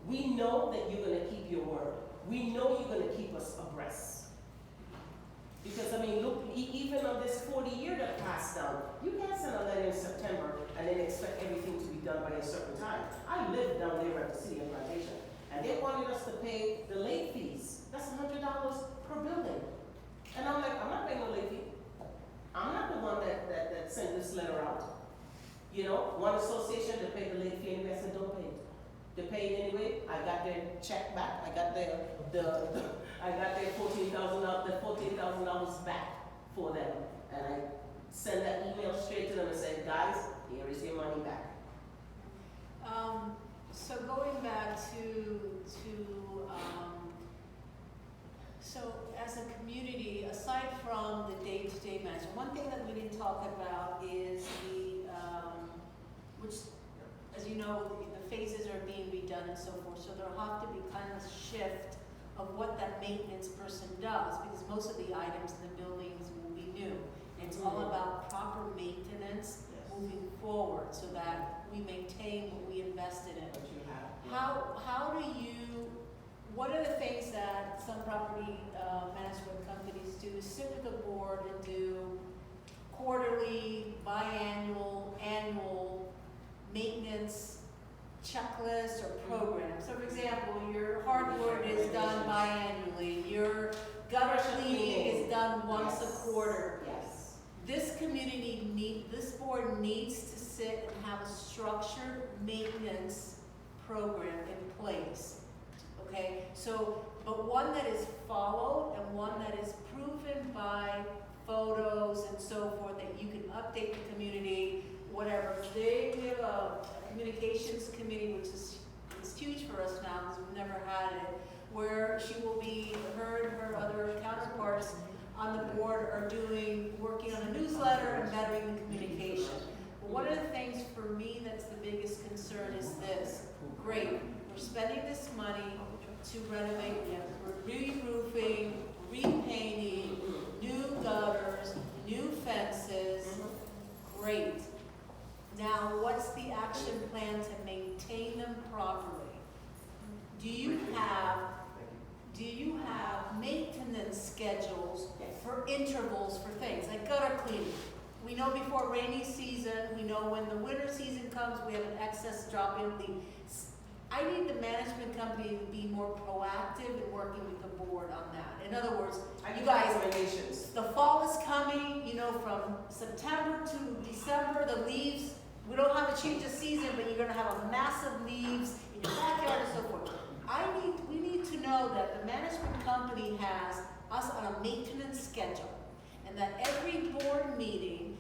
we know that you're gonna keep your word. We know you're gonna keep us abreast. Because, I mean, look, even on this 40-year that passed down, you can't send a letter in September and then expect everything to be done by a certain time. I lived down there at the City of Plantation, and they wanted us to pay the late fees. That's $100 per building. And I'm like, I'm not paying no late fee. I'm not the one that sent this letter out. You know, one association, they paid the late fee anyway. I said, don't pay it. They paid anyway. I got their check back. I got their $14,000 back for them. And I send that email straight to them and say, guys, here is your money back. So going back to, so as a community, aside from the day-to-day management, one thing that we didn't talk about is the, which, as you know, the phases are being redone and so forth, so there'll have to be kind of a shift of what that maintenance person does, because most of the items in the buildings will be new. It's all about proper maintenance moving forward, so that we maintain what we invested in. What you have. How do you, what are the things that some property management companies do, is sit with the board and do quarterly, biannual, annual maintenance checklists or programs? So for example, your hardwood is done biannually, your gutter cleaning is done once a quarter. Yes. This this board needs to sit and have a structured maintenance program in place, okay? So, but one that is followed and one that is proven by photos and so forth, that you can update the community, whatever. We have a communications committee, which is huge for us now, because we've never had it, where her and her other counterparts on the board are working on a newsletter and bettering the communication. But one of the things for me that's the biggest concern is this. Great, we're spending this money to renovate, we're re-roofing, repainting, new gutters, new fences. Great. Now, what's the action plan to maintain them properly? Do you have maintenance schedules for intervals for things, like gutter cleaning. We know before rainy season, we know when the winter season comes, we have an excess drop in leak. I need the management company to be more proactive in working with the board on that. In other words, I you give guys, recommendations. the fall is coming, you know, from September to December, the leaves, we don't have a change of season, but you're gonna have a massive leaves in your backyard and so forth. We need to know that the management company has us on a maintenance schedule, and that every board meeting,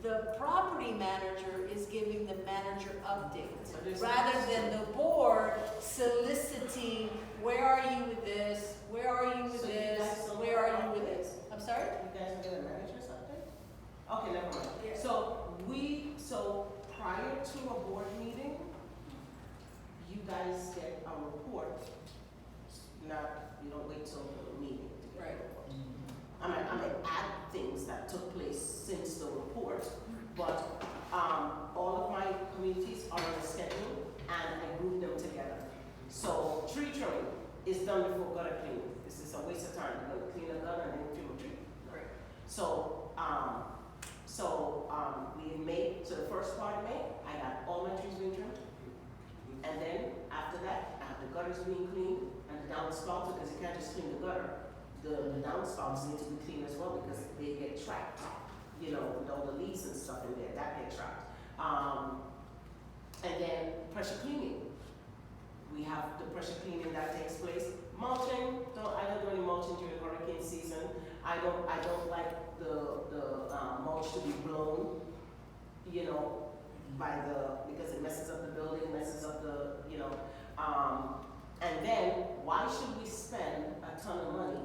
the property manager is giving the manager updates, rather than the board soliciting, where are you with this, where are you with So you this, guys don't where are know you with updates? this? I'm sorry? You guys are gonna managers update? Okay, never mind. Yeah. So prior to a board meeting, you guys get a report, you don't wait till the meeting to get Right. a report. I may add things that took place since the report, but, all of my communities are on a schedule and I group them together. So tree trimming is done before gutter cleaning. This is a waste of time, you're gonna clean a gutter and then trim a tree. Right. So, we in May, so the first part of May, I got all my trees being trimmed. And then after that, I have the gutters being cleaned and the downspouts, because you can't just clean the gutter. The downspouts need to be cleaned as well because they get trapped, you know, with all the leaves and stuff in there, that get trapped. And then pressure cleaning. We have the pressure cleaning that takes place. Mulching, I don't do any mulching during hurricane season. I don't like the mulch to be blown, you know, because it messes up the building, messes up the, you know. And then, why should we spend a ton of money,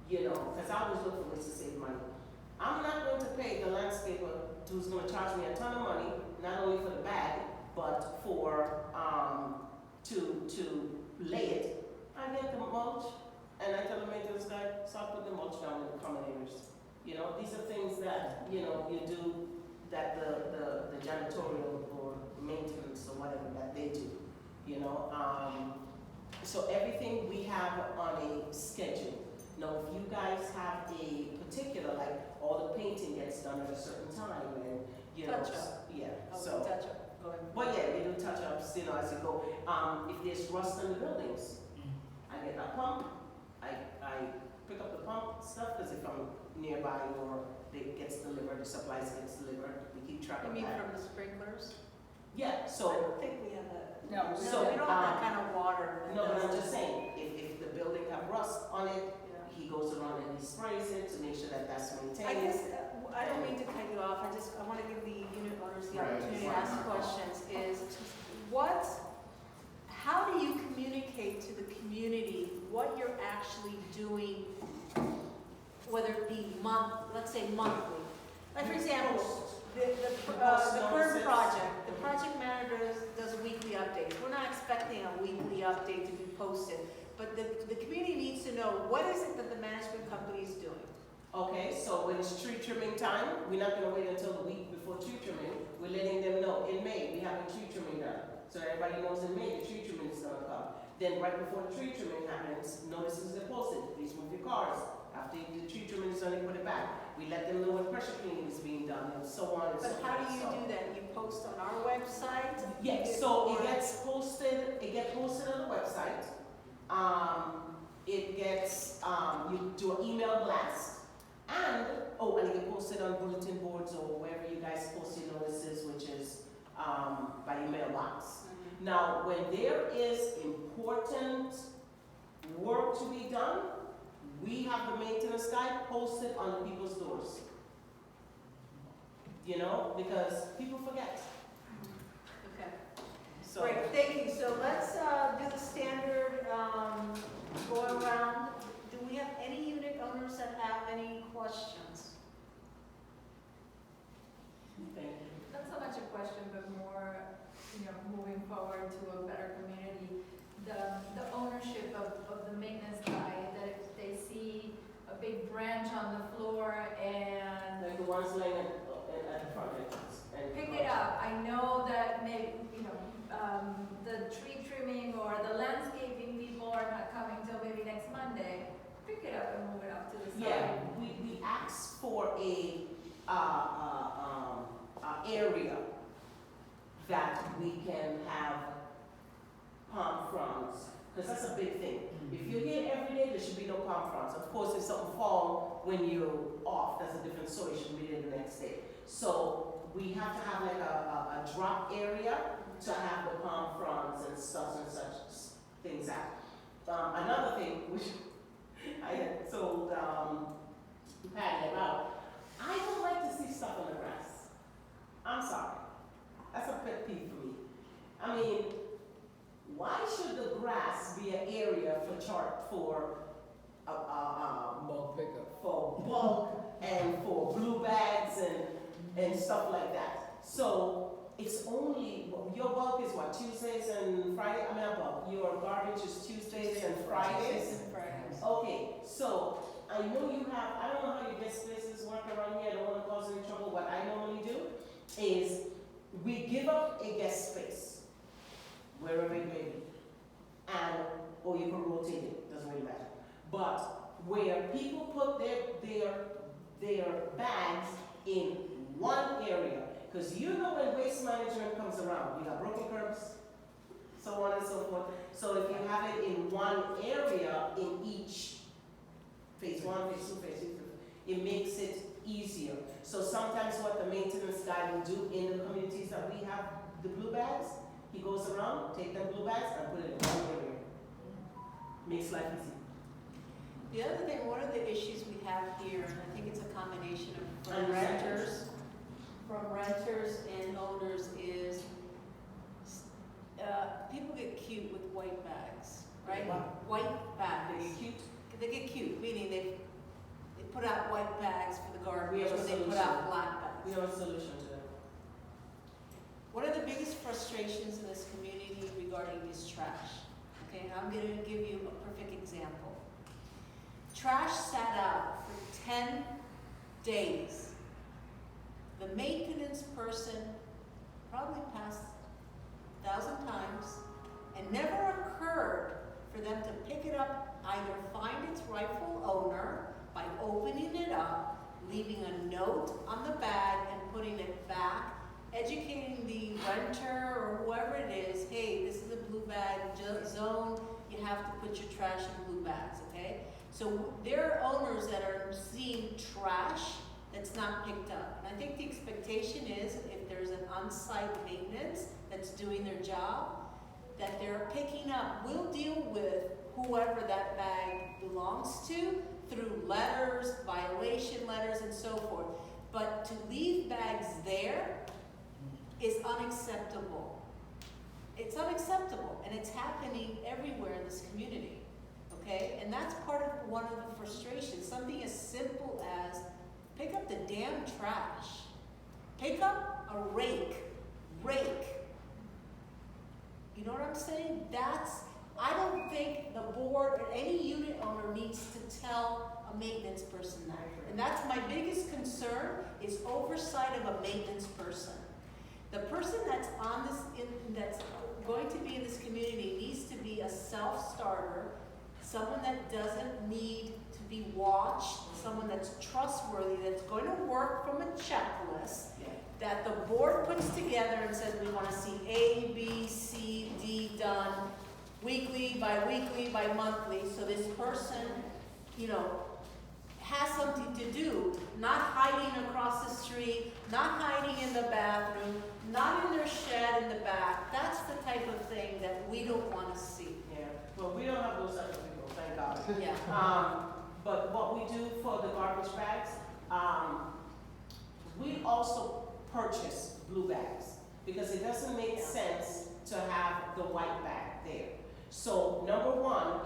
you know, because I always look for ways to save money. I'm not going to pay the landscaper who's gonna charge me a ton of money, not only for the bag, but for, to lay it. I get the mulch, and I tell the maintenance guy, stop putting the mulch down in the combinators. You know, these are things that, you know, you do, that the janitorial or maintenance or whatever that they do, you know. So everything we have on a schedule. Now, if you guys have a particular, like, all the painting gets done at a certain time, and, you know. Touch up. Yeah, Oh, so. touch up, go ahead. But yeah, we do touch-ups, you know, as you go. If there's rust in the buildings, I get that pump, I pick up the pump stuff, because if I'm nearby or it gets delivered, the supplies gets delivered, we keep track You of mean that. from the sprinklers? Yeah, I so, don't think we have that. No, So, we don't have that kind of water. that no, but I'm does just this. saying, if the building have rust on it, Yeah. he goes around and he sprays it to make sure that that's maintained. I guess, I don't mean to cut you off, I want to give the unit owners the Right. opportunity to ask questions, how do you communicate to the community what you're actually doing, whether it be let's say monthly? Like, for example, the current project, the project manager does weekly updates. We're not expecting a weekly update to be posted, but the community needs to know, what is it that the management company is doing? Okay, so when it's tree trimming time, we're not gonna wait until the week before tree trimming. We're letting them know, in May, we have a tree trimming done. So everybody knows in May, the tree trimming is gonna come. Then right before the tree trimming happens, notices are posted, please move your cars. After the tree trimming is done, they put it back. We let them know when pressure cleaning is being done, and so on and so But forth. how do you do that? You post on our website? Yeah, so it gets posted on the website. It gets, you do an email blast. And it gets posted on bulletin boards or wherever you guys post your notices, which is, by your mailbox. Now, when there is important work to be done, we have the maintenance guy posted on people's doors. You know, because people forget. Okay. So. Great, thank you. So let's do the standard go around. Do we have any unit owners that have any questions? Thank you. Not so much a question, but more, moving forward to a better community. The ownership of the maintenance guy, that if they see a big branch on the floor and Like the ones laying at the front entrance. And pick it up, I know that maybe, the tree trimming or the landscaping people are not coming till maybe next Monday. for a area that we can have palm fronds, because that's a big thing. If you're here every day, there should be no palm fronds. Of course, if something fall when you're off, that's a different story, you shouldn't be there the next day. So we have to have like a drop area to have the palm fronds and stuff and such things out. Another thing, which I had told Patty about, I don't like to see stuff on the grass. I'm sorry. That's a pet peeve for me. I mean, why should the grass be an area for Bulk pickup. for bulk and for blue bags and stuff like that? So it's only, your bulk is what, Tuesdays and Fridays? I mean, not bulk, your garbage is Tuesdays and Fridays? Okay, so I know you have, I don't know how your guest spaces work around here, I don't want to cause any trouble. What I normally do is we give up a guest space, wherever it may be, and, or you can rotate it, doesn't really matter. But where people put their bags in one area, because you know when waste management comes around, you got broken curbs, so on and so forth. So if you have it in one area in each, phase 1, phase 2, phase 3, it makes it easier. So sometimes what the maintenance guy will do in the communities that we have the blue bags, he goes around, take them blue bags and put it in one area. Makes life easy. The other thing, one of the issues we have here, and I think it's a combination of And renters and owners, is people get cute with white bags, right? What? White bags. They get cute. They get cute, meaning they put out white bags for the We garbage, have a or they put solution. out black bags. We have a solution to that. One of the biggest frustrations in this community regarding is trash. Okay, and I'm gonna give you a perfect example. Trash sat out for 10 days. The maintenance person probably passed 1,000 times, and never occurred for them to pick it up, either find its rightful owner by opening it up, leaving a note on the bag and putting it back, educating the renter or whoever it is, hey, this is a blue bag zone, you have to put your trash in blue bags, okay? So there are owners that are seeing trash that's not picked up. And I think the expectation is if there's an on-site maintenance that's doing their job, that they're picking up. We'll deal with whoever that bag belongs to through letters, violation letters, and so forth. But to leave bags there is unacceptable. It's unacceptable, and it's happening everywhere in this community, okay? And that's part of one of the frustrations. Something as simple as pick up the damn trash. Pick up a rake. You know what I'm saying? I don't think the board or any unit owner needs to tell a maintenance person that. And that's my biggest concern, is oversight of a maintenance person. The person that's on this, that's going to be in this community needs to be a self-starter, someone that doesn't need to be watched, someone that's trustworthy, that's going to work from a checklist that the board puts together and says we want to see A, B, C, D done weekly, by monthly, so this person, you know, has something to do, not hiding across the street, not hiding in the bathroom, not in their shed in the back. That's the type of thing that we don't want to see. Yeah, well, we don't have those type of people, thank God. Yeah. But what we do for the garbage bags, we also purchase blue bags, because it doesn't make sense to have the white bag there. So number one,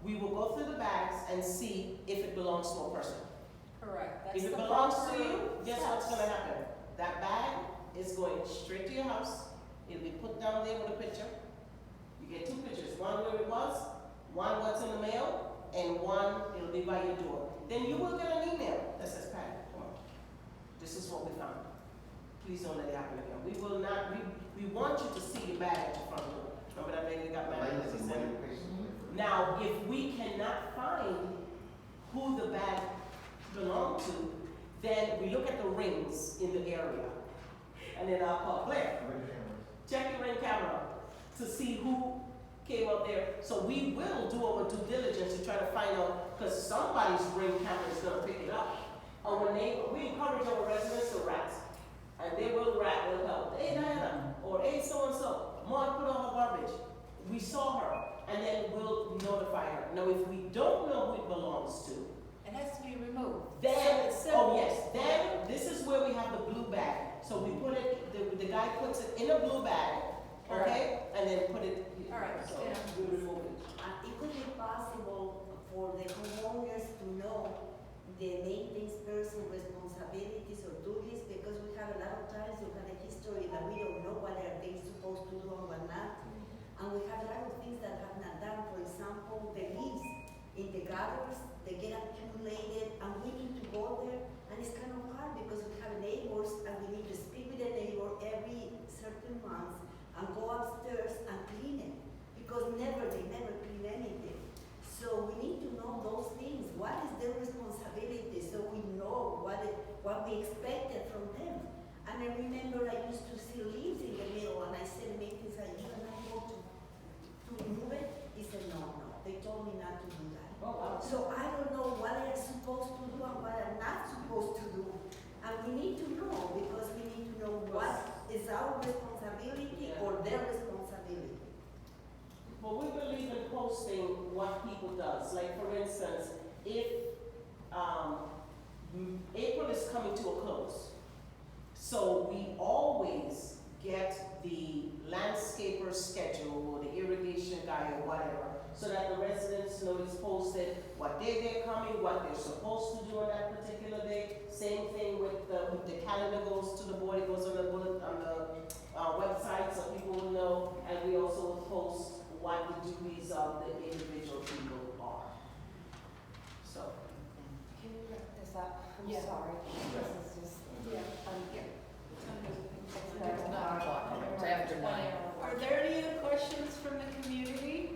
we will go through the bags and see if it belongs to a person. Correct. That's If it the belongs to proper you, guess what's steps. gonna happen? That bag is going straight to your house. It'll be put down there with a picture. You get 2 pictures, one where it was, one what's in the mail, and one it'll be by your door. Then you will get an email that says, Patty, come on, this is what we found. Please don't let it happen again. We will not, we want you to see the bag at your front door. Remember that lady got mad at us? Now, if we cannot find who the bag belonged to, then we look at the rings in the area. And then I'll call Claire, check your ring camera to see who came up there. So we will do our due diligence to try to find out, because somebody's ring camera is gonna pick it up. Or when we encourage our residents to rat, and they will rat, they'll help. Hey Diana, or hey so-and-so, Mom put on her garbage. We saw her, and then we'll notify her. Now, if we don't know who it belongs to, It has to be removed. then, So it's simple. oh yes, then this is where we have the blue bag. So we put it, the guy puts it in a blue bag, okay, and then put it. All right, So yeah. we remove it. It could be possible for the homeowners to know the maintenance person responsibilities or duties, because we have a lot of times we have a history that we don't know what are they supposed to do and what not. And we have a lot of things that have not done. For example, the leaves in the gutters, they get accumulated, and we need to go there. And it's kind of hard because we have neighbors, and we need to speak with the neighbor every certain months and go upstairs and clean it, because they never clean anything. So we need to know those things. What is their responsibility, so we know what we expected from them. And I remember I used to see leaves in the middle, and I said, maintenance, are you and I go to remove it? He said, no, they told me not to do that. Oh, wow. So I don't know what they're supposed to do and what they're not supposed to do. And we need to know, because we need to know what is our responsibility or their responsibility. But we believe in posting what people does. Like for instance, if April is coming to a close, so we always get the landscaper schedule or the irrigation guy or whatever, so that the residents know it's posted, what day they're coming, what they're supposed to do on that particular day. Same thing with the calendar goes to the board, it goes on the bullet, on the website, so people will know, and we also will post what the duties of the individual people are. So. Can you wrap this up? I'm Yeah. sorry. This is just, It's 9 o'clock, it's after 9. Are there any other questions from the community?